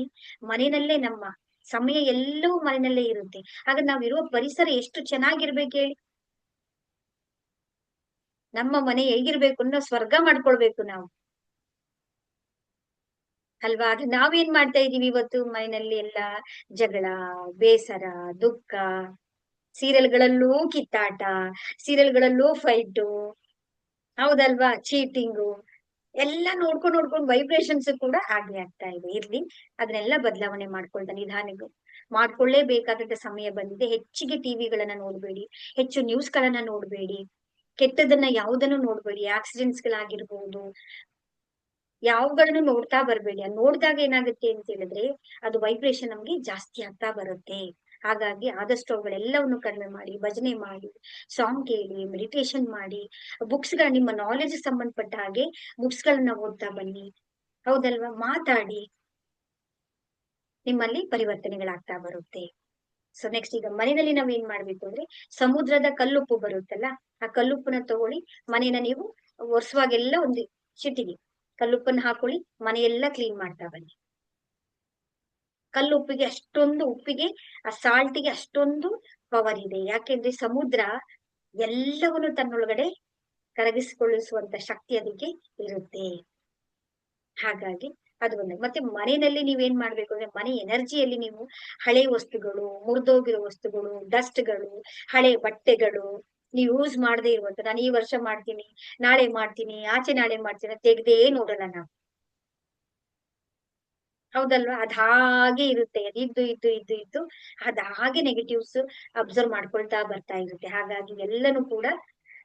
ಮನೆಯಲ್ಲೇ. ನಮ್ಮ ಸಮಯ ಎಲ್ಲವೂ ಮನೆಯಲ್ಲೇ ಇರುತ್ತೆ. ಆಗ ನಾವಿರುವ ಪರಿಸರ ಎಷ್ಟು ಚೆನ್ನಾಗಿರ್ಬೇಕು ಹೇಳಿ? ನಮ್ಮ ಮನೆ ಹೇಗಿರ್ಬೇಕು ಅನ್ನೋ ಸ್ವರ್ಗ ಮಾಡ್ಕೊಳ್ಬೇಕು ನಾವು, ಅಲ್ವಾ? ಅದು ನಾವೇನ್ ಮಾಡ್ತಾ ಇದೀವಿ ಇವತ್ತು? ಮನೆಯಲ್ಲಿ ಎಲ್ಲಾ ಜಗಳ, ಬೇಸರ, ದುಃಖ, ಸೀರಿಯಲ್ಗಳಲ್ಲೂ ಕಿತ್ತಾಟ, ಸೀರಿಯಲ್ಗಳಲ್ಲೂ ಫೈಟು, ಹೌದಲ್ವಾ? ಚೀಟಿಂಗು ಎಲ್ಲ ನೋಡ್ಕೊಂಡು ವೈಬ್ರೇಷನ್ಸ್ ಕೂಡ ಹಾಗೆ ಆಗ್ತಾ ಇದೆ. ಇರ್ಲಿ, ಅದನ್ನೆಲ್ಲ ಬದಲಾವಣೆ ಮಾಡ್ಕೊಳ್ಳೇಬೇಕಾದಂತ ಸಮಯ ಬಂದಿದೆ. ಹೆಚ್ಚಿಗೆ ಟಿವಿಗಳನ್ನ ನೋಡ್ಬೇಡಿ, ಹೆಚ್ಚು ನ್ಯೂಸ್ ಗಳನ್ನ ನೋಡ್ಬೇಡಿ, ಕೆಟ್ಟದನ್ನ ಯಾವುದನ್ನು ನೋಡ್ಬೇಡಿ. ಆಕ್ಸಿಡೆಂಟ್ಸ್ ಗಳಾಗಿರ್ಬಹುದು, ಯಾವ್ಗಳನ್ನು ನೋಡ್ತಾ ಬರ್ಬೇಡಿ. ನೋಡಿದಾಗ ಏನಾಗುತ್ತೆ ಅಂತ ಹೇಳಿದ್ರೆ ಅದು ವೈಬ್ರೇಷನ್ ನಮ್ಗೆ ಜಾಸ್ತಿ ಆಗ್ತಾ ಬರುತ್ತೆ. ಹಾಗಾಗಿ ಆದಷ್ಟು ಅವುಗಳೆಲ್ಲವನ್ನು ಕಡಿಮೆ ಮಾಡಿ, ಭಜನೆ ಮಾಡಿ, ಸಾಂಗ್ ಕೇಳಿ, ಮೆಡಿಟೇಷನ್ ಮಾಡಿ, ಬುಕ್ಸ್ ಗಳ ನಿಮ್ಮ ನಾಲೆಜ್ ಸಂಬಂಧಪಟ್ಟ ಹಾಗೆ ಬುಕ್ಸ್ ಗಳನ್ನ ಓದ್ತಾ ಬನ್ನಿ. ಹೌದಲ್ವಾ? ಮಾತಾಡಿ, ನಿಮ್ಮಲ್ಲಿ ಪರಿವರ್ತನೆಗಳಾಗ್ತಾ ಬರುತ್ತೆ. ಸೊ ನೆಕ್ಸ್ಟ್ ಈಗ ಮನೆಯಲ್ಲಿ ನಾವ್ ಏನ್ ಮಾಡ್ಬೇಕು ಅಂದ್ರೆ, ಸಮುದ್ರದ ಕಲ್ಲುಪ್ಪು ಬರುತ್ತಲ್ಲ, ಆ ಕಲ್ಲುಪ್ಪನ್ನ ತಗೊಳ್ಳಿ, ಮನೆಯನ್ನ ನೀವು ಒರೆಸುವಾಗೆಲ್ಲ ಒಂದು ಚಿಟಿಗೆ ಕಲ್ಲುಪ್ಪನ್ನ ಹಾಕೊಳ್ಳಿ, ಮನೆಯೆಲ್ಲ ಕ್ಲೀನ್ ಮಾಡ್ತಾ ಬನ್ನಿ. ಕಲ್ಲುಪ್ಪಿಗೆ ಅಷ್ಟೊಂದು, ಉಪ್ಪಿಗೆ, ಆ ಸಾಲ್ಟಿಗೆ ಅಷ್ಟೊಂದು ಪವರ್ ಇದೆ. ಯಾಕೆಂದ್ರೆ ಸಮುದ್ರ ಎಲ್ಲವನ್ನು ತನ್ನೊಳಗಡೆ ಕರಗಿಸಿಕೊಳ್ಳಿಸುವಂತ ಶಕ್ತಿ ಅದಕ್ಕೆ ಇರುತ್ತೆ. ಹಾಗಾಗಿ ಅದು ಒಂದು. ಮತ್ತೆ ಮನೆಯಲ್ಲಿ ನೀವೇನ್ ಮಾಡ್ಬೇಕು ಅಂದ್ರೆ, ಮನೆ ಎನರ್ಜಿಯಲ್ಲಿ ನೀವು ಹಳೆ ವಸ್ತುಗಳು, ಮುರಿದೋಗಿರೋ ವಸ್ತುಗಳು, ಡಸ್ಟ್ಗಳು, ಹಳೆ ಬಟ್ಟೆಗಳು, ನೀವು ಯೂಸ್ ಮಾಡದೇ ಇರುವಂತ, ನಾನು ಈ ವರ್ಷ ಮಾಡ್ತೀನಿ, ನಾಳೆ ಮಾಡ್ತೀನಿ, ಆಚೆ ನಾಳೆ ಮಾಡ್ತೀನಿ ತೆಗ್ದೇ ನೋಡಲ್ಲ ನಾವು. ಹೌದಲ್ವಾ? ಅದ್ ಹಾಗೆ ಇರುತ್ತೆ. ಅದು ಇದ್ದು ಇದ್ದು ಇದ್ದು ಇದ್ದು ಅದ್ ಹಾಗೆ ನೆಗೆಟಿವ್ಸ್ ಅಬ್ಸರ್ವ್ ಮಾಡ್ಕೊಳ್ತಾ ಬರ್ತಾ ಇರುತ್ತೆ. ಹಾಗಾಗಿ ಎಲ್ಲನೂ ಕೂಡ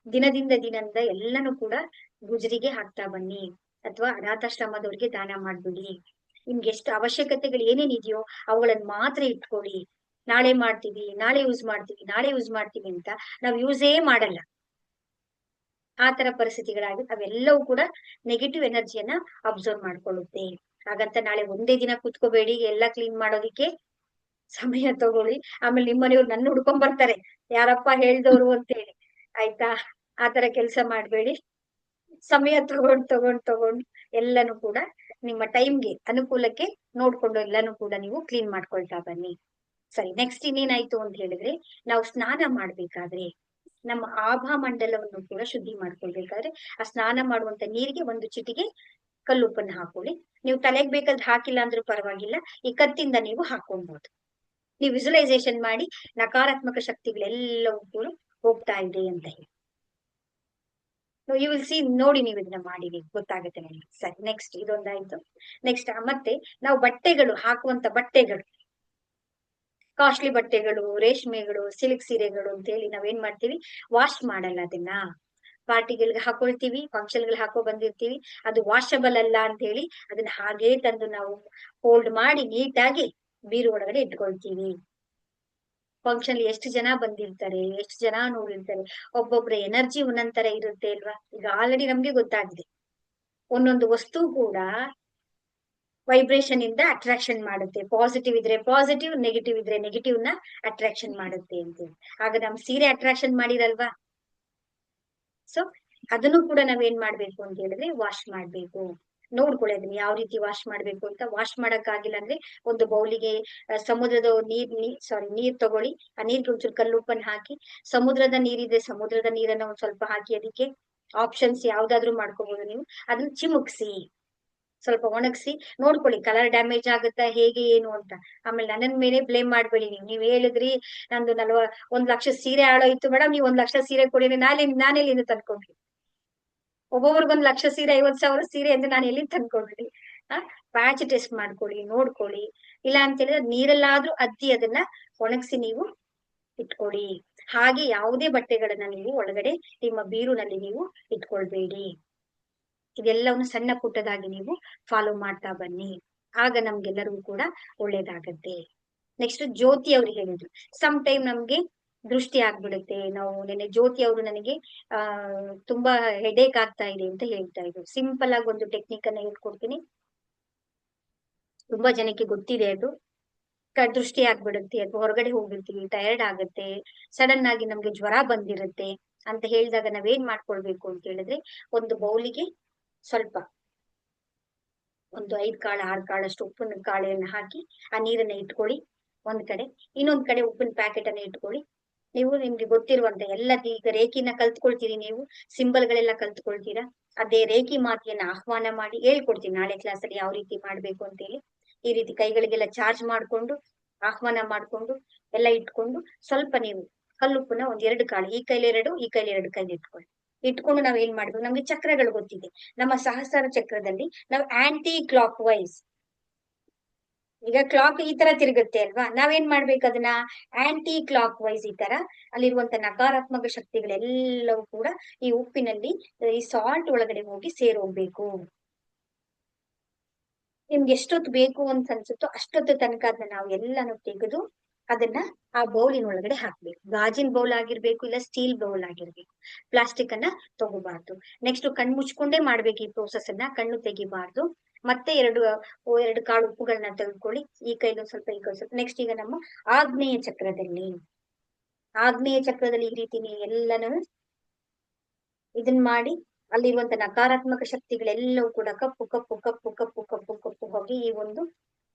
ದಿನದಿಂದ ದಿನದಿಂದ ಎಲ್ಲನೂ ಕೂಡ ಗುಜರಿಗೆ ಹಾಕ್ತಾ ಬನ್ನಿ, ಅಥವಾ ಅನಾಥಾಶ್ರಮದವ್ರಿಗೆ ದಾನ ಮಾಡ್ಬಿಡಿ. ನಿಮ್ಗೆ ಎಷ್ಟು ಅವಶ್ಯಕತೆಗಳು ಏನೇನಿದೆಯೋ ಅವುಗಳನ್ನ ಮಾತ್ರ ಇಟ್ಕೊಳ್ಳಿ. ನಾಳೆ ಮಾಡ್ತೀವಿ, ನಾಳೆ ಯೂಸ್ ಮಾಡ್ತೀವಿ, ನಾಳೆ ಯೂಸ್ ಮಾಡ್ತೀವಿ ಅಂತ ನಾವ್ ಯೂಸೇ ಮಾಡಲ್ಲ. ಆ ತರ ಪರಿಸ್ಥಿತಿಗಳಾಗಿ ಅವೆಲ್ಲವೂ ಕೂಡ ನೆಗೆಟಿವ್ ಎನರ್ಜಿಯನ್ನ ಅಬ್ಸರ್ವ್ ಮಾಡ್ಕೊಳ್ಳುತ್ತೆ. ಹಾಗಂತ ನಾಳೆ ಒಂದೇ ದಿನ ಕುತ್ಕೋಬೇಡಿ ಎಲ್ಲಾ ಕ್ಲೀನ್ ಮಾಡೋದಿಕ್ಕೆ, ಸಮಯ ತಗೊಳ್ಳಿ. ಆಮೇಲೆ ನಿಮ್ ಮನೆಯವ್ರು ನನ್ನ ಹುಡ್ಕೊಂಡ್ ಬರ್ತಾರೆ, ಯಾರಪ್ಪ ಹೇಳ್ದವ್ರು ಅಂತ ಹೇಳಿ. ಆಯ್ತಾ? ಆತರ ಕೆಲ್ಸ ಮಾಡ್ಬೇಡಿ. ಸಮಯ ತಗೊಂಡ್ ಎಲ್ಲಾನು ಕೂಡ ನಿಮ್ಮ ಟೈಮ್ಗೆ ಅನುಕೂಲಕ್ಕೆ ನೋಡ್ಕೊಂಡು ಎಲ್ಲಾನು ಕೂಡ ನೀವು ಕ್ಲೀನ್ ಮಾಡ್ಕೊಳ್ತಾ ಬನ್ನಿ. ಸರಿ, ನೆಕ್ಸ್ಟ್ ಇನ್ನೇನಾಯ್ತು ಅಂತ ಹೇಳಿದ್ರೆ, ನಾವು ಸ್ನಾನ ಮಾಡ್ಬೇಕಾದ್ರೆ ನಮ್ಮ ಆಭಾ ಮಂಡಲವನ್ನು ಕೂಡ ಶುದ್ಧಿ ಮಾಡ್ಕೊಳ್ಬೇಕಾದ್ರೆ, ಆ ಸ್ನಾನ ಮಾಡುವಂತ ನೀರಿಗೆ ಒಂದು ಚಿಟಿಗೆ ಕಲ್ಲುಪ್ಪನ್ನ ಹಾಕೊಳ್ಳಿ. ನೀವು ತಲೆಗೆ ಬೇಕಾದ್ರೆ ಹಾಕಿಲ್ಲ ಅಂದ್ರೂ ಪರವಾಗಿಲ್ಲ, ಈ ಕತ್ತಿಂದ ನೀವು ಹಾಕೊಬಹುದು. ನೀವು ವಿಜುವಲೈಸೇಷನ್ ಮಾಡಿ ನಕಾರಾತ್ಮಕ ಶಕ್ತಿಗಳೆಲ್ಲವೂ ಕೂಡ ಹೋಗ್ತಾ ಇದೆ ಅಂತ ಹೇಳಿ. ಯು ವಿಲ್ ಸಿ, ನೋಡಿ ನೀವು ಇದನ್ನ ಮಾಡಿ, ಗೊತ್ತಾಗುತ್ತೆ ನಿಮಗೆ. ಸರಿ, ನೆಕ್ಸ್ಟ್ ಇದೊಂದಾಯ್ತು. ನೆಕ್ಸ್ಟ್ ಮತ್ತೆ ನಾವು ಬಟ್ಟೆಗಳು ಹಾಕುವಂತ ಬಟ್ಟೆಗಳು, ಕಾಸ್ಟ್ಲಿ ಬಟ್ಟೆಗಳು, ರೇಷ್ಮೆಗಳು, ಸಿಲ್ಕ್ ಸೀರೆಗಳು ಅಂತ ಹೇಳಿ ನಾವೇನ್ ಮಾಡ್ತೀವಿ, ವಾಶ್ ಮಾಡಲ್ಲ ಅದನ್ನ. ಪಾರ್ಟಿಗಳಿಗೆ ಹಾಕೊಳ್ತೀವಿ, ಫಂಕ್ಷನ್ಗಳು ಹಾಕೋ ಬಂದಿರ್ತೀವಿ, ಅದು ವಾಷಬಲ್ ಅಲ್ಲ ಅಂತ ಹೇಳಿ ಅದನ್ನ ಹಾಗೇ ತಂದು ನಾವು ಫೋಲ್ಡ್ ಮಾಡಿ ನೀಟಾಗಿ ಬೀರು ಒಳಗಡೆ ಇಟ್ಕೊಳ್ತೀವಿ. ಫಂಕ್ಷನ್ ಎಷ್ಟು ಜನ ಬಂದಿರ್ತಾರೆ, ಎಷ್ಟು ಜನ ನೋಡಿರ್ತಾರೆ, ಒಬ್ಬೊಬ್ರ ಎನರ್ಜಿ ಒಂದೊಂದ್ ಇರುತ್ತೆ ಅಲ್ವಾ. ಈಗ ಆಲ್ರೆಡಿ ನಮ್ಗೆ ಗೊತ್ತಾಗಿದೆ, ಒಂದೊಂದು ವಸ್ತು ಕೂಡ ವೈಬ್ರೇಷನ್ ಇಂದ ಅಟ್ರಾಕ್ಷನ್ ಮಾಡುತ್ತೆ. ಪಾಸಿಟಿವ್ ಇದ್ರೆ ಪಾಸಿಟಿವ್, ನೆಗೆಟಿವ್ ಇದ್ರೆ ನೆಗೆಟಿವ್ ನ ಅಟ್ರಾಕ್ಷನ್ ಮಾಡುತ್ತೆ ಅಂತ. ಆಗ ನಮ್ ಸೀರೆ ಅಟ್ರಾಕ್ಷನ್ ಮಾಡಿರಲ್ವಾ. ಸೊ ಅದನ್ನು ಕೂಡ ನಾವೇನ್ ಮಾಡ್ಬೇಕು ಅಂತ ಹೇಳಿದ್ರೆ, ವಾಶ್ ಮಾಡ್ಬೇಕು. ನೋಡ್ಕೊಳ್ಳಿ ಅದನ್ನ ಯಾವ ರೀತಿ ವಾಶ್ ಮಾಡ್ಬೇಕು ಅಂತ. ವಾಶ್ ಮಾಡಕ್ ಆಗಿಲ್ಲ ಅಂದ್ರೆ ಒಂದು ಬೌಲಿಗೆ ಸಮುದ್ರದ ನೀರ್ ತಗೊಳ್ಳಿ. ಆ ನೀರ್ಗೆ ಒಂಚೂರು ಕಲ್ಲುಪ್ಪನ್ನ ಹಾಕಿ, ಸಮುದ್ರದ ನೀರಿದೆ ಸಮುದ್ರದ ನೀರನ್ನ ಒಂದ್ ಸ್ವಲ್ಪ ಹಾಕಿ, ಅದಕ್ಕೆ ಆಪ್ಷನ್ಸ್ ಯಾವ್ದಾದ್ರು ಮಾಡ್ಕೋಬಹುದು ನೀವು. ಅದನ್ನ ಚಿಮುಕ್ಸಿ, ಸ್ವಲ್ಪ ಒಣಗಿಸಿ ನೋಡ್ಕೊಳ್ಳಿ, ಕಲರ್ ಡ್ಯಾಮೇಜ್ ಆಗುತ್ತಾ ಹೇಗೆ ಏನು ಅಂತ. ಆಮೇಲೆ ನನ್ನ ಮೇಲೆ ಬ್ಲೇಮ್ ಮಾಡ್ಬೇಡಿ. ನೀವ್ ಹೇಳಿದ್ರಿ ನಂದು 1 ಲಕ್ಷ ಸೀರೆ ಹಾಳಾಯ್ತು ಮೇಡಮ್, ನೀವ್ 1 ಲಕ್ಷ ಸೀರೆ ಕೊಡಿ, ನಾನೆಲ್ಲಿಂದ ತಂದ್ಕೊಂಡ್ರಿ? ಒಬ್ಬೊಬ್ರಿಗೊಂದ್ 1 ಲಕ್ಷ ಸೀರೆ, 50,000 ಸೀರೆ ಅಂದ್ರೆ ನಾನು ಎಲ್ಲಿ ತಂದ್ಕೊಂಡ್ರಿ? ಪ್ಯಾಚ್ ಟೆಸ್ಟ್ ಮಾಡ್ಕೊಳ್ಳಿ, ನೋಡ್ಕೊಳ್ಳಿ. ಇಲ್ಲ ಅಂತ ಹೇಳಿದ್ರೆ ನೀರಲ್ಲಾದ್ರೂ ಅದ್ದಿ ಅದನ್ನ ಒಣಗಿಸಿ ನೀವು ಇಟ್ಕೊಳ್ಳಿ. ಹಾಗೆ ಯಾವುದೇ ಬಟ್ಟೆಗಳನ್ನ ನೀವು ಒಳಗಡೆ ನಿಮ್ಮ ಬೀರುನಲ್ಲಿ ನೀವು ಇಟ್ಕೊಳ್ಬೇಡಿ. ಇದೆಲ್ಲವನ್ನು ಸಣ್ಣ ಪುಟ್ಟದಾಗಿ ನೀವು ಫಾಲೋ ಮಾಡ್ತಾ ಬನ್ನಿ. ಆಗ ನಮ್ಗೆಲ್ಲರಿಗೂ ಕೂಡ ಒಳ್ಳೇದಾಗತ್ತೆ. ನೆಕ್ಸ್ಟ್ ಜ್ಯೋತಿ ಅವ್ರು ಹೇಳಿದ್ರು, ಸಮ್ ಟೈಮ್ ನಮ್ಗೆ ದೃಷ್ಟಿ ಆಗ್ಬಿಡುತ್ತೆ. ನಾವು ನೆನ್ನೆ ಜ್ಯೋತಿ ಅವರು ನನಗೆ ತುಂಬಾ ಹೆಡೇಕ್ ಆಗ್ತಾ ಇದೆ ಅಂತ ಹೇಳ್ತಾ ಇದ್ರು. ಸಿಂಪಲ್ ಆಗಿ ಒಂದು ಟೆಕ್ನಿಕ್ ಅನ್ನ ಹೇಳ್ಕೊಡ್ತೀನಿ, ತುಂಬಾ ಜನಕ್ಕೆ ಗೊತ್ತಿದೆ ಅದು. ದೃಷ್ಟಿ ಆಗ್ಬಿಡುತ್ತೆ, ಅಥವಾ ಹೊರಗಡೆ ಹೋಗಿರ್ತೀವಿ, ಟಯರ್ಡ್ ಆಗುತ್ತೆ, ಸಡನ್ ಆಗಿ ನಮ್ಗೆ ಜ್ವರ ಬಂದಿರುತ್ತೆ ಅಂತ ಹೇಳಿದಾಗ ನಾವೇನ್ ಮಾಡ್ಕೊಳ್ಬೇಕು ಅಂತ ಹೇಳಿದ್ರೆ, ಒಂದು ಬೌಲಿಗೆ ಸ್ವಲ್ಪ ಒಂದು 5 ಕಾಳು 6 ಕಾಳಷ್ಟು ಉಪ್ಪಿನ ಕಾಳೆಯನ್ನು ಹಾಕಿ ಆ ನೀರನ್ನ ಇಟ್ಕೊಳ್ಳಿ ಒಂದ್ ಕಡೆ. ಇನ್ನೊಂದ್ ಕಡೆ ಉಪ್ಪಿನ ಪ್ಯಾಕೆಟ್ ಅನ್ನ ಇಟ್ಕೊಳ್ಳಿ. ನೀವು ನಿಮ್ಗೆ ಗೊತ್ತಿರುವಂತ ಎಲ್ಲ, ಈಗ ರೇಖಿನ ಕಲ್ತ್ಕೊಳ್ತೀರಿ, ನೀವು ಸಿಂಬಲ್ ಗಳೆಲ್ಲ ಕಲ್ತ್ಕೊಳ್ತೀರಾ. ಅದೇ ರೇಖಿ ಮಾತೆಯನ್ನ ಆಹ್ವಾನ ಮಾಡಿ ಹೇಳ್ಕೊಡ್ತೀನಿ ನಾಳೆ ಕ್ಲಾಸ್ ಅಲ್ಲಿ ಯಾವ ರೀತಿ ಮಾಡ್ಬೇಕು ಅಂತ ಹೇಳಿ. ಈ ರೀತಿ ಕೈಗಳಿಗೆಲ್ಲ ಚಾರ್ಜ್ ಮಾಡ್ಕೊಂಡು ಆಹ್ವಾನ ಮಾಡ್ಕೊಂಡು ಎಲ್ಲ ಇಟ್ಕೊಂಡು, ಸ್ವಲ್ಪ ನೀವು ಕಲ್ಲುಪ್ಪನ್ನ 1-2 ಕಾಳು, ಈ ಕೈಲಿ 2, ಈ ಕೈಲಿ 2 ಕೈಲಿ ಇಟ್ಕೊಳ್ಳಿ. ಇಟ್ಕೊಂಡು ನಾವ್ ಏನ್ ಮಾಡ್ಬೇಕು, ನಮ್ಗೆ ಚಕ್ರಗಳು ಗೊತ್ತಿದೆ. ನಮ್ಮ ಸಹಸ್ರ ಚಕ್ರದಲ್ಲಿ ನಾವು ಆಂಟಿ ಕ್ಲಾಕ್ ವೈಸ್, ಈಗ ಕ್ಲಾಕ್ ಈ ತರ ತಿರುಗುತ್ತೆ ಅಲ್ವಾ, ನಾವೇನ್ ಮಾಡ್ಬೇಕು ಅದನ್ನ ಆಂಟಿ ಕ್ಲಾಕ್ ವೈಸ್, ಈ ತರ ಅಲ್ಲಿರುವಂತ ನಕಾರಾತ್ಮಕ ಶಕ್ತಿಗಳೆಲ್ಲವೂ ಕೂಡ ಈ ಉಪ್ಪಿನಲ್ಲಿ, ಈ ಸಾಲ್ಟ್ ಒಳಗಡೆ ಹೋಗಿ ಸೇರೋಗ್ಬೇಕು. ನಿಮ್ಗೆ ಎಷ್ಟೊತ್ತು ಬೇಕು ಅಂತ ಅನ್ಸುತ್ತೋ ಅಷ್ಟೊತ್ತು ತನಕ ಅದನ್ನ ನಾವು ಎಲ್ಲಾನು ತೆಗೆದು ಅದನ್ನ ಆ ಬೌಲಿನ ಒಳಗಡೆ ಹಾಕ್ಬೇಕು. ಗಾಜಿನ ಬೌಲ್ ಆಗಿರ್ಬೇಕು, ಇಲ್ಲ ಸ್ಟೀಲ್ ಬೌಲ್ ಆಗಿರ್ಬೇಕು. ಪ್ಲಾಸ್ಟಿಕ್ ಅನ್ನ ತಗೋಬಾರ್ದು. ನೆಕ್ಸ್ಟ್ ಕಣ್ಣು ಮುಚ್ಕೊಂಡೇ ಮಾಡ್ಬೇಕು ಈ ಪ್ರೋಸೆಸ್ ಅನ್ನ, ಕಣ್ಣು ತೆಗಿಬಾರ್ದು. ಮತ್ತೆ ಎರಡು ಕಾಳು ಉಪ್ಪುಗಳನ್ನ ತೆಗೆದುಕೊಳ್ಳಿ, ಈ ಕೈಲಿ ಸ್ವಲ್ಪ, ಈ ಕೈ ಸ್ವಲ್ಪ. ನೆಕ್ಸ್ಟ್ ಈಗ ನಮ್ಮ ಆಗ್ನೇಯ ಚಕ್ರದಲ್ಲಿ ಈ ರೀತಿ ಎಲ್ಲನೂ ಇದನ್ ಮಾಡಿ, ಅಲ್ಲಿರುವಂತ ನಕಾರಾತ್ಮಕ ಶಕ್ತಿಗಳೆಲ್ಲವೂ ಕೂಡ ಕಪ್ಪು ಕಪ್ಪು ಕಪ್ಪು ಕಪ್ಪು ಕಪ್ಪು ಕಪ್ಪು ಹೋಗಿ ಈ ಒಂದು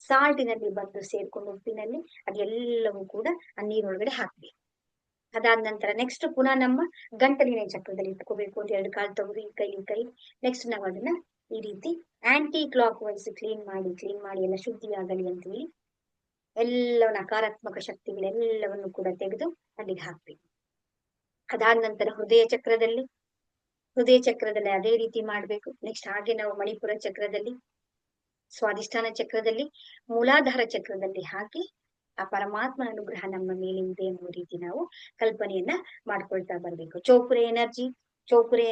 ಸಾಲ್ಟಿನಲ್ಲಿ ಬಂದು ಸೇರ್ಕೊಂಡು, ಉಪ್ಪಿನಲ್ಲಿ ಅದೆಲ್ಲವೂ ಕೂಡ ಆ ನೀರೊಳಗಡೆ ಹಾಕ್ಬೇಕು. ಅದಾದ ನಂತರ ನೆಕ್ಸ್ಟ್ ಪುನಃ ನಮ್ಮ ಗಂಟಲಿನ ಚಕ್ರದಲ್ಲಿ ಇಟ್ಕೋಬೇಕು. ಒಂದು ಎರಡು ಕಾಲು ತೆಗೆದು ಈ ಕೈ. ನೆಕ್ಸ್ಟ್ ನಾವು ಅದನ್ನ ಈ ರೀತಿ ಆಂಟಿ ಕ್ಲಾಕ್ ವೈಸ್ ಕ್ಲೀನ್ ಮಾಡಿ ಎಲ್ಲ ಶುದ್ಧಿಯಾಗಲಿ ಅಂತ ಹೇಳಿ ಎಲ್ಲ ನಕಾರಾತ್ಮಕ ಶಕ್ತಿಗಳೆಲ್ಲವನ್ನು ಕೂಡ ತೆಗೆದು ಅಲ್ಲಿಗೆ ಹಾಕ್ಬೇಕು. ಅದಾದ ನಂತರ ಹೃದಯ ಚಕ್ರದಲ್ಲಿ ಅದೇ ರೀತಿ ಮಾಡ್ಬೇಕು. ನೆಕ್ಸ್ಟ್ ಹಾಗೆ ನಾವು ಮಣಿಪುರ ಚಕ್ರದಲ್ಲಿ, ಸ್ವಾಧಿಷ್ಠಾನ ಚಕ್ರದಲ್ಲಿ, ಮೂಲಾಧಾರ ಚಕ್ರದಲ್ಲಿ ಹಾಕಿ ಆ ಪರಮಾತ್ಮನ ಅನುಗ್ರಹ ನಮ್ಮ ಮೇಲೆ ಇದೆ ಅನ್ನೋ ರೀತಿ ನಾವು ಕಲ್ಪನೆಯನ್ನ ಮಾಡ್ಕೊಳ್ತಾ ಬರ್ಬೇಕು. ಚೌಕುರೆ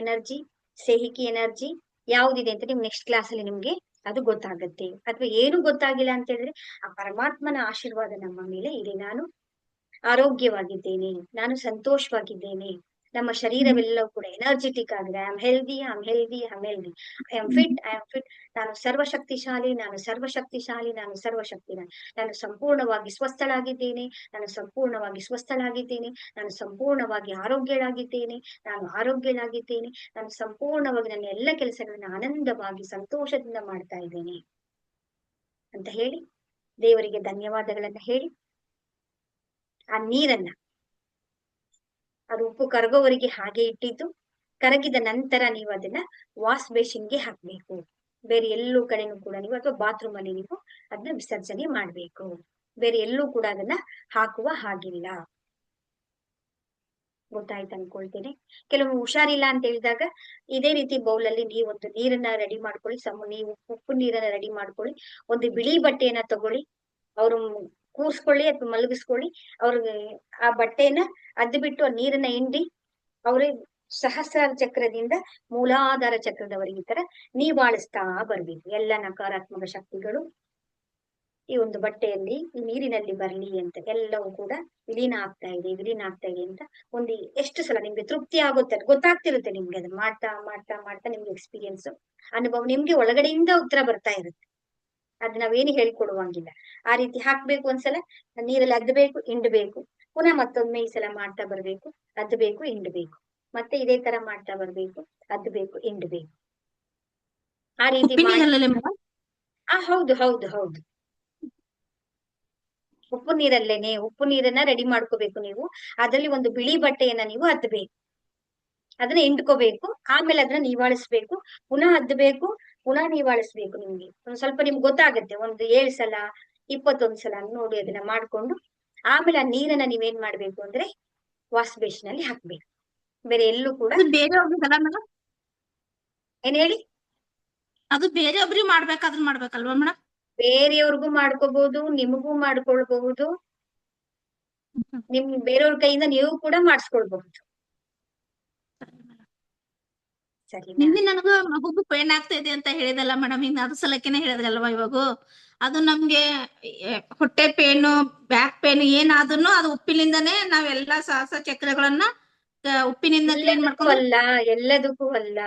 ಎನರ್ಜಿ, ಸೇಹಿಕಿ ಎನರ್ಜಿ ಯಾವ್ದಿದೆ ಅಂತ ನಿಮ್ ನೆಕ್ಸ್ಟ್ ಕ್ಲಾಸ್ ಅಲ್ಲಿ ನಿಮ್ಗೆ ಅದು ಗೊತ್ತಾಗತ್ತೆ. ಅಥವಾ ಏನು ಗೊತ್ತಾಗಿಲ್ಲ ಅಂತ ಹೇಳಿದ್ರೆ ಆ ಪರಮಾತ್ಮನ ಆಶೀರ್ವಾದ ನಮ್ಮ ಮೇಲೆ ಇದೆ. ನಾನು ಆರೋಗ್ಯವಾಗಿದ್ದೇನೆ, ನಾನು ಸಂತೋಷವಾಗಿದ್ದೇನೆ, ನಮ್ಮ ಶರೀರವೆಲ್ಲವೂ ಕೂಡ ಎನರ್ಜೆಟಿಕ್ ಆಗಿದೆ. I am healthy, I am fit. ನಾನು ಸರ್ವಶಕ್ತಿಶಾಲಿ, ನಾನು ಸಂಪೂರ್ಣವಾಗಿ ಸ್ವಸ್ಥಳಾಗಿದ್ದೇನೆ, ನಾನು ಸಂಪೂರ್ಣವಾಗಿ ಆರೋಗ್ಯಳಾಗಿದ್ದೇನೆ, ನಾನು ಸಂಪೂರ್ಣವಾಗಿ ನನ್ನ ಎಲ್ಲ ಕೆಲಸಗಳನ್ನ ಆನಂದವಾಗಿ ಸಂತೋಷದಿಂದ ಮಾಡ್ತಾ ಇದ್ದೇನೆ ಅಂತ ಹೇಳಿ ದೇವರಿಗೆ ಧನ್ಯವಾದಗಳನ್ನ ಹೇಳಿ ಆ ನೀರನ್ನ, ಅದು ಉಪ್ಪು ಕರಗೋವರೆಗೆ ಹಾಗೆ ಇಟ್ಟಿದ್ದು, ಕರಗಿದ ನಂತರ ನೀವು ಅದನ್ನ ವಾಶ್ ಬೇಸಿನ್ಗೆ ಹಾಕ್ಬೇಕು. ಬೇರೆ ಎಲ್ಲೂ ಕಡೆನೂ ಕೂಡ ನೀವು, ಅಥವಾ ಬಾತ್ರೂಮ್ ಅಲ್ಲಿ ನೀವು ಅದನ್ನ ವಿಸರ್ಜನೆ ಮಾಡ್ಬೇಕು. ಬೇರೆ ಎಲ್ಲೂ ಕೂಡ ಅದನ್ನ ಹಾಕುವ ಹಾಗಿಲ್ಲ. ಗೊತ್ತಾಯ್ತು ಅನ್ಕೊಳ್ತೇನೆ. ಕೆಲವು ಹುಷಾರಿಲ್ಲ ಅಂತ ಹೇಳಿದಾಗ ಇದೇ ರೀತಿ ಬೌಲ್ ಅಲ್ಲಿ ನೀವು ಒಂದು ನೀರನ್ನ ರೆಡಿ ಮಾಡ್ಕೊಳ್ಳಿ. ನೀವು ಉಪ್ಪು ನೀರನ್ನ ರೆಡಿ ಮಾಡ್ಕೊಳ್ಳಿ. ಒಂದು ಬಿಳಿ ಬಟ್ಟೆಯನ್ನ ತಗೊಳ್ಳಿ, ಅವ್ರು ಕೂರ್ಸ್ಕೊಳ್ಳಿ ಅಥವಾ ಮಲಗಿಸ್ಕೊಳ್ಳಿ. ಅವ್ರಿಗೆ ಆ ಬಟ್ಟೆನ ಅದ್ದು ಬಿಟ್ಟು ಆ ನೀರನ್ನ ಹಿಂಡಿ ಅವ್ರಿಗೆ ಸಹಸ್ರಾರ ಚಕ್ರದಿಂದ ಮೂಲಾಧಾರ ಚಕ್ರದವರೆಗೆ ಈ ತರ ನೀವಾಳಿಸ್ತಾ ಬರ್ಬೇಕು. ಎಲ್ಲ ನಕಾರಾತ್ಮಕ ಶಕ್ತಿಗಳು ಈ ಒಂದು ಬಟ್ಟೆಯಲ್ಲಿ, ಈ ನೀರಿನಲ್ಲಿ ಬರ್ಲಿ ಅಂತ ಎಲ್ಲವೂ ಕೂಡ ವಿಲೀನ ಆಗ್ತಾ ಇದೆ ಅಂತ ಒಂದು ಎಷ್ಟು ಸಲ ನಿಮ್ಗೆ ತೃಪ್ತಿ ಆಗುತ್ತೆ, ಗೊತ್ತಾಗ್ತಿರುತ್ತೆ ನಿಮ್ಗೆ. ಅದನ್ನ ಮಾಡ್ತಾ ಮಾಡ್ತಾ ಮಾಡ್ತಾ ನಿಮ್ಗೆ ಎಕ್ಸ್ಪೀರಿಯನ್ಸ್, ಅನುಭವ ನಿಮ್ಗೆ ಒಳಗಡೆಯಿಂದ ಉತ್ತರ ಬರ್ತಾ ಇರುತ್ತೆ. ಅದ್ ನಾವೇನು ಹೇಳ್ಕೊಡುವಂಗಿಲ್ಲ. ಆ ರೀತಿ ಹಾಕ್ಬೇಕು, ಒಂದ್ಸಲ ನೀರಲ್ಲಿ ಅದ್ದಬೇಕು, ಹಿಂಡ್ಬೇಕು. ಪುನಃ ಮತ್ತೊಮ್ಮೆ ಈ ಸಲ ಮಾಡ್ತಾ ಬರ್ಬೇಕು, ಅದ್ದಬೇಕು, ಹಿಂಡ್ಬೇಕು. ಮತ್ತೆ ಇದೇ ತರ ಮಾಡ್ತಾ ಬರ್ಬೇಕು, ಅದ್ದಬೇಕು, ಹಿಂಡ್ಬೇಕು. ಆ ರೀತಿ ಹೌದು. ಉಪ್ಪು ನೀರನ್ನ ರೆಡಿ ಮಾಡ್ಕೋಬೇಕು ನೀವು. ಅದ್ರಲ್ಲಿ ಒಂದು ಬಿಳಿ ಬಟ್ಟೆಯನ್ನ ನೀವು ಅದ್ದಬೇಕು, ಅದನ್ನ ಹಿಂಡ್ಕೋಬೇಕು. ಆಮೇಲೆ ಅದನ್ನ ನೀವಾಳಿಸ್ಬೇಕು, ಪುನಃ ಅದ್ದಬೇಕು, ಪುನಃ ನೀವಾಳಿಸ್ಬೇಕು. ನಿಮ್ಗೆ ಒಂದ್ ಸ್ವಲ್ಪ ನಿಮ್ಗೆ ಗೊತ್ತಾಗತ್ತೆ. ಒಂದು 7 ಸಲ 21 ಸಲ ನೋಡಿ ಅದನ್ನ ಮಾಡ್ಕೊಂಡು ಆಮೇಲೆ ಆ ನೀರನ್ನ ನೀವೇನ್ ಮಾಡ್ಬೇಕು ಅಂದ್ರೆ ವಾಶ್ ಬೇಸಿನ್ ಅಲ್ಲಿ ಹಾಕ್ಬೇಕು. ಬೇರೆ ಎಲ್ಲೂ ಕೂಡ ಏನ್ ಹೇಳಿ, ಅದು ಬೇರೆಯೊಬ್ರಿಗೆ ಮಾಡ್ಬೇಕಲ್ವಾ ಮೇಡಮ್? ಬೇರೆಯವ್ರಿಗೂ ಮಾಡ್ಕೋಬಹುದು, ನಿಮಗೂ ಮಾಡ್ಕೊಳ್ಬಹುದು, ಬೇರೆಯವ್ರ ಕೈಯಿಂದ ನೀವು ಕೂಡ ಮಾಡಿಸ್ಕೊಳ್ಬಹುದು. ಸರಿ, ನಿನ್ನೆ ನನಗ ಮಗುಗೂ ಪೇನ್ ಆಗ್ತಾ ಇದೆ ಅಂತ ಹೇಳಿದಲ್ಲ ಮೇಡಮ್, ಇನ್ನು ಅದು ಸಲಕ್ಕೆನೆ ಹೇಳಿದ್ರಲ್ವಾ ಇವಾಗ. ಅದು ನಮ್ಗೆ ಹೊಟ್ಟೆ ಪೇನು, ಬ್ಯಾಕ್ ಪೇನ್ ಏನಾದ್ರೂ ಅದು ಉಪ್ಪಿನಿಂದನೇ ನಾವೆಲ್ಲಾ ಶ್ವಾಸ ಚಕ್ರಗಳನ್ನ ಉಪ್ಪಿನಿಂದ ಕ್ಲೀನ್ ಮಾಡ್ಕೊಂಡು. ಎಲ್ಲದಕ್ಕೂ ಅಲ್ಲ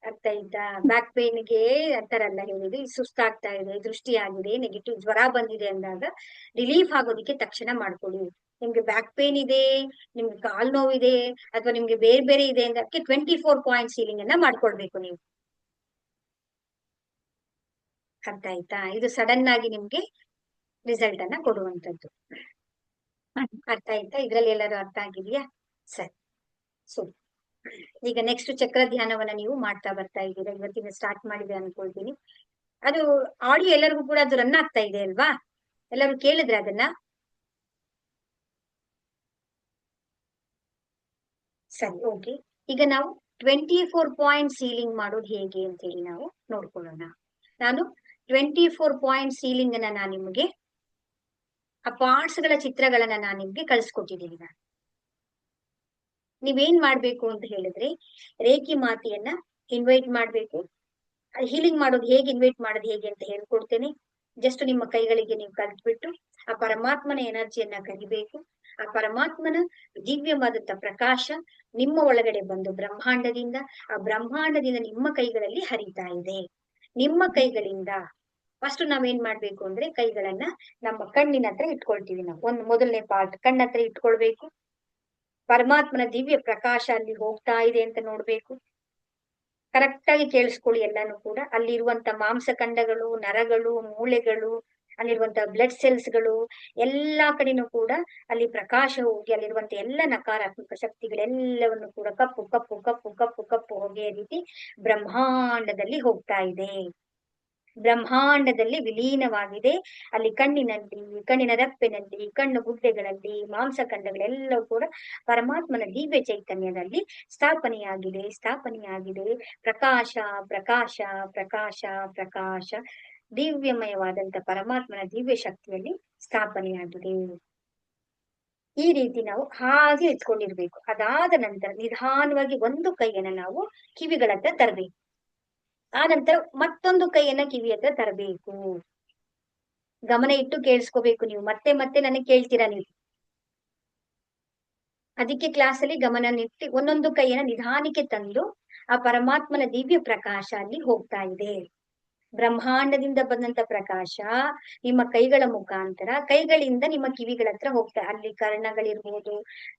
ಅರ್ಥ ಆಯ್ತಾ? ಬ್ಯಾಕ್ ಪೇನ್ಗೆ ಅಂತಾರಲ್ಲ ಹೇಳುದು, ಸುಸ್ತಾಗ್ತಾ ಇದೆ, ದೃಷ್ಟಿ ಆಗಿದೆ, ನೆಗೆಟಿವ್ ಜ್ವರ ಬಂದಿದೆ ಅಂದಾಗ ರಿಲೀಫ್ ಆಗೋದಿಕ್ಕೆ ತಕ್ಷಣ ಮಾಡ್ಕೊಳ್ಳಿ. ನಿಮ್ಗೆ ಬ್ಯಾಕ್ ಪೇನ್ ಇದೆ, ನಿಮ್ಗೆ ಕಾಲ್ ನೋವಿದೆ, ಅಥವಾ ನಿಮ್ಗೆ ಬೇರೆ ಬೇರೆ ಇದೆ ಅಂದ್ರೆ 24 ಪಾಯಿಂಟ್ ಸೀಲಿಂಗ್ ಅನ್ನ ಮಾಡ್ಕೊಳ್ಬೇಕು ನೀವು. ಅರ್ಥ ಆಯ್ತಾ? ಇದು ಸಡನ್ ಆಗಿ ನಿಮ್ಗೆ ರಿಸಲ್ಟ್ ಅನ್ನ ಕೊಡುವಂತದ್ದು. ಅರ್ಥ ಆಯ್ತಾ? ಇದ್ರಲ್ಲಿ ಎಲ್ಲರೂ ಅರ್ಥ ಆಗಿದೆಯಾ? ಸರಿ. ಈಗ ನೆಕ್ಸ್ಟ್ ಚಕ್ರ ಧ್ಯಾನವನ್ನ ನೀವು ಮಾಡ್ತಾ ಬರ್ತಾ ಇದ್ದೀರಾ. ಇವತ್ತಿನ ಸ್ಟಾರ್ಟ್ ಮಾಡಿದೆ ಅನ್ಕೊಳ್ತೀನಿ. ಅದು ಆಡಿಯೋ ಎಲ್ಲರಿಗೂ ಕೂಡ ಅದು ರನ್ ಆಗ್ತಾ ಇದೆ ಅಲ್ವಾ? ಎಲ್ಲರೂ ಕೇಳಿದ್ರೆ ಅದನ್ನ? ಸರಿ, ಓಕೆ. ಈಗ ನಾವು 24 ಪಾಯಿಂಟ್ ಸೀಲಿಂಗ್ ಮಾಡೋದು ಹೇಗೆ ಅಂತ ಹೇಳಿ ನಾವು ನೋಡ್ಕೊಳ್ಳೋಣ. ನಾನು 24 ಪಾಯಿಂಟ್ ಸೀಲಿಂಗ್ ಅನ್ನ ನಾನು ನಿಮ್ಗೆ, ಆ ಪಾರ್ಟ್ಸ್ ಗಳ ಚಿತ್ರಗಳನ್ನ ನಾನು ನಿಮ್ಗೆ ಕಳ್ಸಿಕೊಟ್ಟಿದ್ದೀನಿ. ನೀವೇನ್ ಮಾಡ್ಬೇಕು ಅಂತ ಹೇಳಿದ್ರೆ, ರೇಖಿ ಮಾತೆಯನ್ನ ಇನ್ವೈಟ್ ಮಾಡ್ಬೇಕು. ಹೀಲಿಂಗ್ ಮಾಡೋದು ಹೇಗೆ, ಇನ್ವೈಟ್ ಮಾಡೋದು ಹೇಗೆ ಅಂತ ಹೇಳ್ಕೊಡ್ತೇನೆ. ಜಸ್ಟ್ ನಿಮ್ಮ ಕೈಗಳಿಗೆ ನೀವು ಕಲ್ತ್ಬಿಟ್ಟು ಆ ಪರಮಾತ್ಮನ ಎನರ್ಜಿಯನ್ನ ಕರಿಬೇಕು. ಆ ಪರಮಾತ್ಮನ ದಿವ್ಯವಾದಂತ ಪ್ರಕಾಶ ನಿಮ್ಮ ಒಳಗಡೆ ಬಂದು ಬ್ರಹ್ಮಾಂಡದಿಂದ, ಆ ಬ್ರಹ್ಮಾಂಡದಿಂದ ನಿಮ್ಮ ಕೈಗಳಲ್ಲಿ ಹರಿತಾ ಇದೆ. ನಿಮ್ಮ ಕೈಗಳಿಂದ ಫಸ್ಟ್ ನಾವೇನ್ ಮಾಡ್ಬೇಕು ಅಂದ್ರೆ ಕೈಗಳನ್ನ ನಮ್ಮ ಕಣ್ಣಿನ ಹತ್ರ ಇಟ್ಕೊಳ್ತೀವಿ. ನಾವು ಒಂದು ಮೊದಲನೇ ಪಾರ್ಟ್ ಕಣ್ಣ ಹತ್ರ ಇಟ್ಕೊಳ್ಬೇಕು. ಪರಮಾತ್ಮನ ದಿವ್ಯ ಪ್ರಕಾಶ ಅಲ್ಲಿ ಹೋಗ್ತಾ ಇದೆ ಅಂತ ನೋಡ್ಬೇಕು. ಕರೆಕ್ಟ್ ಆಗಿ ಕೇಳಿಸ್ಕೊಳ್ಳಿ ಎಲ್ಲಾನು ಕೂಡ. ಅಲ್ಲಿರುವಂತ ಮಾಂಸಖಂಡಗಳು, ನರಗಳು, ಮೂಳೆಗಳು, ಅಲ್ಲಿರುವಂತ ಬ್ಲಡ್ ಸೆಲ್ಸ್ಗಳು ಎಲ್ಲಾ ಕಡೆನೂ ಕೂಡ ಅಲ್ಲಿ ಪ್ರಕಾಶ ಹೋಗಿ ಅಲ್ಲಿರುವಂತ ಎಲ್ಲ ನಕಾರಾತ್ಮಕ ಶಕ್ತಿಗಳೆಲ್ಲವನ್ನು ಕೂಡ ಕಪ್ಪು ಕಪ್ಪು ಕಪ್ಪು ಕಪ್ಪು ಕಪ್ಪು ಹೊಗೆಯ ರೀತಿ ಬ್ರಹ್ಮಾಂಡದಲ್ಲಿ ಹೋಗ್ತಾ ಇದೆ. ಬ್ರಹ್ಮಾಂಡದಲ್ಲಿ ವಿಲೀನವಾಗಿದೆ. ಅಲ್ಲಿ ಕಣ್ಣಿನಲ್ಲಿ, ಕಣ್ಣಿನ ರೆಪ್ಪೆನಲ್ಲಿ, ಕಣ್ಣು ಗುಡ್ಡೆಗಳಲ್ಲಿ, ಮಾಂಸಖಂಡಗಳೆಲ್ಲವೂ ಕೂಡ ಪರಮಾತ್ಮನ ದಿವ್ಯ ಚೈತನ್ಯದಲ್ಲಿ ಸ್ಥಾಪನೆಯಾಗಿದೆ. ಪ್ರಕಾಶ ಪ್ರಕಾಶ ಪ್ರಕಾಶ ಪ್ರಕಾಶ ದಿವ್ಯಮಯವಾದಂತ ಪರಮಾತ್ಮನ ದಿವ್ಯ ಶಕ್ತಿಯಲ್ಲಿ ಸ್ಥಾಪನೆಯಾಗಿದೆ. ಈ ರೀತಿ ನಾವು ಹಾಗೆ ಇಟ್ಕೊಂಡಿರ್ಬೇಕು. ಅದಾದ ನಂತರ ನಿಧಾನವಾಗಿ ಒಂದು ಕೈಯನ್ನ ನಾವು ಕಿವಿಗಳ ಹತ್ರ ತರಬೇಕು. ಆ ನಂತರ ಮತ್ತೊಂದು ಕೈಯನ್ನ ಕಿವಿ ಹತ್ರ ತರಬೇಕು. ಗಮನ ಇಟ್ಟು ಕೇಳಿಸ್ಕೋಬೇಕು. ನೀವು ಮತ್ತೆ ಮತ್ತೆ ನನಗೆ ಕೇಳ್ತೀರಾ ನೀವು. ಅದಕ್ಕೆ ಕ್ಲಾಸ್ ಅಲ್ಲಿ ಗಮನ ಇಟ್ಟು ಒಂದೊಂದು ಕೈಯನ್ನ ನಿಧಾನಕ್ಕೆ ತಂದು ಆ ಪರಮಾತ್ಮನ ದಿವ್ಯ ಪ್ರಕಾಶ ಅಲ್ಲಿ ಹೋಗ್ತಾ ಇದೆ. ಬ್ರಹ್ಮಾಂಡದಿಂದ ಬಂದಂತ ಪ್ರಕಾಶ ನಿಮ್ಮ ಕೈಗಳ ಮುಖಾಂತರ ಕೈಗಳಿಂದ ನಿಮ್ಮ ಕಿವಿಗಳ ಹತ್ರ ಹೋಗ್ತಾ, ಅಲ್ಲಿ ಕರ್ಣಗಳಿರ್ಬಹುದು,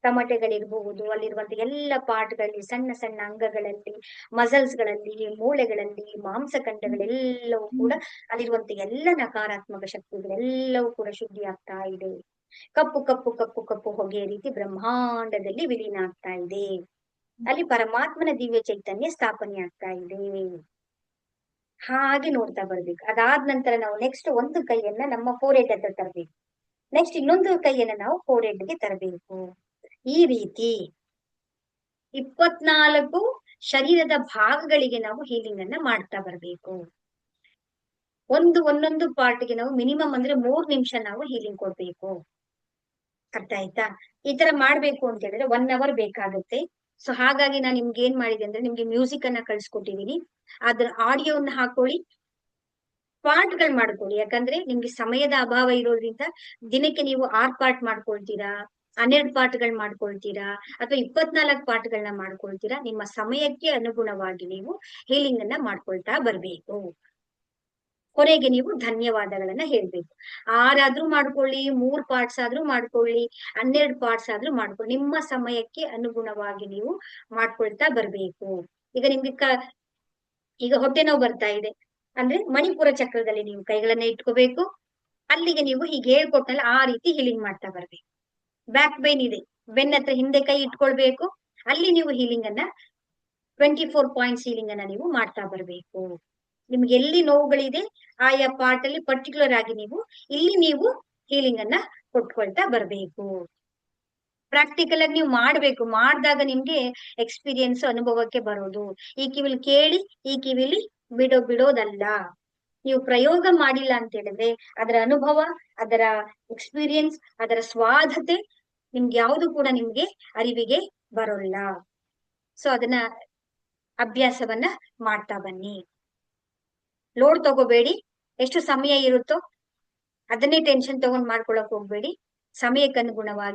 ತಮಟೆಗಳಿರ್ಬಹುದು, ಅಲ್ಲಿರುವಂತ ಎಲ್ಲ ಪಾರ್ಟ್ಗಳಲ್ಲಿ, ಸಣ್ಣ ಸಣ್ಣ ಅಂಗಗಳಲ್ಲಿ, ಮಸಲ್ಸ್ ಗಳಲ್ಲಿ, ಮೂಳೆಗಳಲ್ಲಿ, ಮಾಂಸಖಂಡಗಳೆಲ್ಲವೂ ಕೂಡ ಅಲ್ಲಿರುವಂತ ಎಲ್ಲ ನಕಾರಾತ್ಮಕ ಶಕ್ತಿಗಳೆಲ್ಲವೂ ಕೂಡ ಶುದ್ಧಿ ಆಗ್ತಾ ಇದೆ. ಕಪ್ಪು ಕಪ್ಪು ಕಪ್ಪು ಕಪ್ಪು ಹೊಗೆಯ ರೀತಿ ಬ್ರಹ್ಮಾಂಡದಲ್ಲಿ ವಿಲೀನ ಆಗ್ತಾ ಇದೆ. ಅಲ್ಲಿ ಪರಮಾತ್ಮನ ದಿವ್ಯ ಚೈತನ್ಯ ಸ್ಥಾಪನೆ ಆಗ್ತಾ ಇದೆ. ಹಾಗೆ ನೋಡ್ತಾ ಬರ್ಬೇಕು. ಅದಾದ ನಂತರ ನಾವು ನೆಕ್ಸ್ಟ್ ಒಂದು ಕೈಯನ್ನ ನಮ್ಮ ಫೋರ್ಹೆಡ್ ಹತ್ರ ತರಬೇಕು. ನೆಕ್ಸ್ಟ್ ಇನ್ನೊಂದು ಕೈಯನ್ನ ನಾವು ಫೋರ್ಹೆಡ್ಗೆ ತರಬೇಕು. ಈ ರೀತಿ 24 ಶರೀರದ ಭಾಗಗಳಿಗೆ ನಾವು ಹೀಲಿಂಗ್ ಅನ್ನ ಮಾಡ್ತಾ ಬರ್ಬೇಕು. ಒಂದೊಂದು ಪಾರ್ಟ್ಗೆ ನಾವು ಮಿನಿಮಮ್ ಅಂದ್ರೆ 3 ನಿಮಿಷ ನಾವು ಹೀಲಿಂಗ್ ಕೊಡ್ಬೇಕು. ಅರ್ಥ ಆಯ್ತಾ? ಈ ತರ ಮಾಡ್ಬೇಕು ಅಂತ ಹೇಳಿದ್ರೆ 1 hour ಬೇಕಾಗುತ್ತೆ. ಸೊ ಹಾಗಾಗಿ ನಾನು ನಿಮ್ಗೆ ಏನ್ ಮಾಡಿದೆ ಅಂದ್ರೆ ನಿಮ್ಗೆ ಮ್ಯೂಸಿಕ್ ಅನ್ನ ಕಳ್ಸಿಕೊಟ್ಟಿದೀನಿ. ಅದ್ರ ಆಡಿಯೋನ್ನ ಹಾಕೊಳ್ಳಿ, ಪಾರ್ಟ್ಗಳು ಮಾಡ್ಕೊಳ್ಳಿ. ಯಾಕಂದ್ರೆ ನಿಮ್ಗೆ ಸಮಯದ ಅಭಾವ ಇರೋದ್ರಿಂದ ದಿನಕ್ಕೆ ನೀವು 6 ಪಾರ್ಟ್ ಮಾಡ್ಕೊಳ್ತೀರಾ, 12 ಪಾರ್ಟ್ಗಳು ಮಾಡ್ಕೊಳ್ತೀರಾ, ಅಥವಾ 24 ಪಾರ್ಟ್ಗಳನ್ನ ಮಾಡ್ಕೊಳ್ತೀರಾ. ನಿಮ್ಮ ಸಮಯಕ್ಕೆ ಅನುಗುಣವಾಗಿ ನೀವು ಹೀಲಿಂಗ್ ಅನ್ನ ಮಾಡ್ಕೊಳ್ತಾ ಬರ್ಬೇಕು. ಕೊನೆಗೆ ನೀವು ಧನ್ಯವಾದಗಳನ್ನ ಹೇಳ್ಬೇಕು. 6 ಆದ್ರೂ ಮಾಡ್ಕೊಳ್ಳಿ, 3 ಪಾರ್ಟ್ಸ್ ಆದ್ರೂ ಮಾಡ್ಕೊಳ್ಳಿ, 12 ಪಾರ್ಟ್ಸ್ ಆದ್ರೂ ಮಾಡ್ಕೊಳ್ಳಿ. ನಿಮ್ಮ ಸಮಯಕ್ಕೆ ಅನುಗುಣವಾಗಿ ನೀವು ಮಾಡ್ಕೊಳ್ತಾ ಬರ್ಬೇಕು. ಈಗ ನಿಮ್ಗೆ ಈಗ ಹೊಟ್ಟೆ ನೋವು ಬರ್ತಾ ಇದೆ ಅಂದ್ರೆ ಮಣಿಪುರ ಚಕ್ರದಲ್ಲಿ ನೀವು ಕೈಗಳನ್ನ ಇಟ್ಕೋಬೇಕು. ಅಲ್ಲಿಗೆ ನೀವು ಹೀಗೆ ಹೇಳ್ಕೊಟ್ಟಲ್ಲ ಆ ರೀತಿ ಹೀಲಿಂಗ್ ಮಾಡ್ತಾ ಬರ್ಬೇಕು. ಬ್ಯಾಕ್ ಪೈನ್ ಇದೆ, ಬೆನ್ನ ಹತ್ರ ಹಿಂದೆ ಕೈ ಇಟ್ಕೊಳ್ಬೇಕು. ಅಲ್ಲಿ ನೀವು ಹೀಲಿಂಗ್ ಅನ್ನ 24 ಪಾಯಿಂಟ್ಸ್ ಹೀಲಿಂಗ್ ಅನ್ನ ನೀವು ಮಾಡ್ತಾ ಬರ್ಬೇಕು. ನಿಮ್ಗೆ ಎಲ್ಲಿ ನೋವುಗಳಿದೆ ಆಯಾ ಪಾರ್ಟ್ ಅಲ್ಲಿ ಪರ್ಟಿಕ್ಯುಲರ್ ಆಗಿ ಇಲ್ಲಿ ನೀವು ಹೀಲಿಂಗ್ ಅನ್ನ ಕೊಟ್ಕೊಳ್ತಾ ಬರ್ಬೇಕು. ಪ್ರಾಕ್ಟಿಕಲ್ ಆಗಿ ನೀವು ಮಾಡ್ಬೇಕು. ಮಾಡಿದಾಗ ನಿಮ್ಗೆ ಎಕ್ಸ್ಪೀರಿಯನ್ಸ್ ಅನುಭವಕ್ಕೆ ಬರೋದು. ಈ ಕಿವಿಲಿ ಕೇಳಿ ಈ ಕಿವಿಲಿ ಬಿಡೋದಲ್ಲ. ನೀವು ಪ್ರಯೋಗ ಮಾಡಿಲ್ಲ ಅಂತ ಹೇಳಿದ್ರೆ ಅದರ ಅನುಭವ, ಅದರ ಎಕ್ಸ್ಪೀರಿಯನ್ಸ್, ಅದರ ಸ್ವಾಧತೆ ನಿಮ್ಗೆ ಯಾವುದು ಕೂಡ ನಿಮ್ಗೆ ಅರಿವಿಗೆ ಬರೋಲ್ಲ. ಸೊ ಅದನ್ನ ಅಭ್ಯಾಸವನ್ನ ಮಾಡ್ತಾ ಬನ್ನಿ. ಲೋಡ್ ತಗೋಬೇಡಿ. ಎಷ್ಟು ಸಮಯ ಇರುತ್ತೋ ಅದನ್ನೇ ಟೆನ್ಷನ್ ತಗೊಂಡ್ ಮಾಡ್ಕೊಳಕ್ ಹೋಗ್ಬೇಡಿ. ಸಮಯಕ್ಕನುಗುಣವಾಗಿ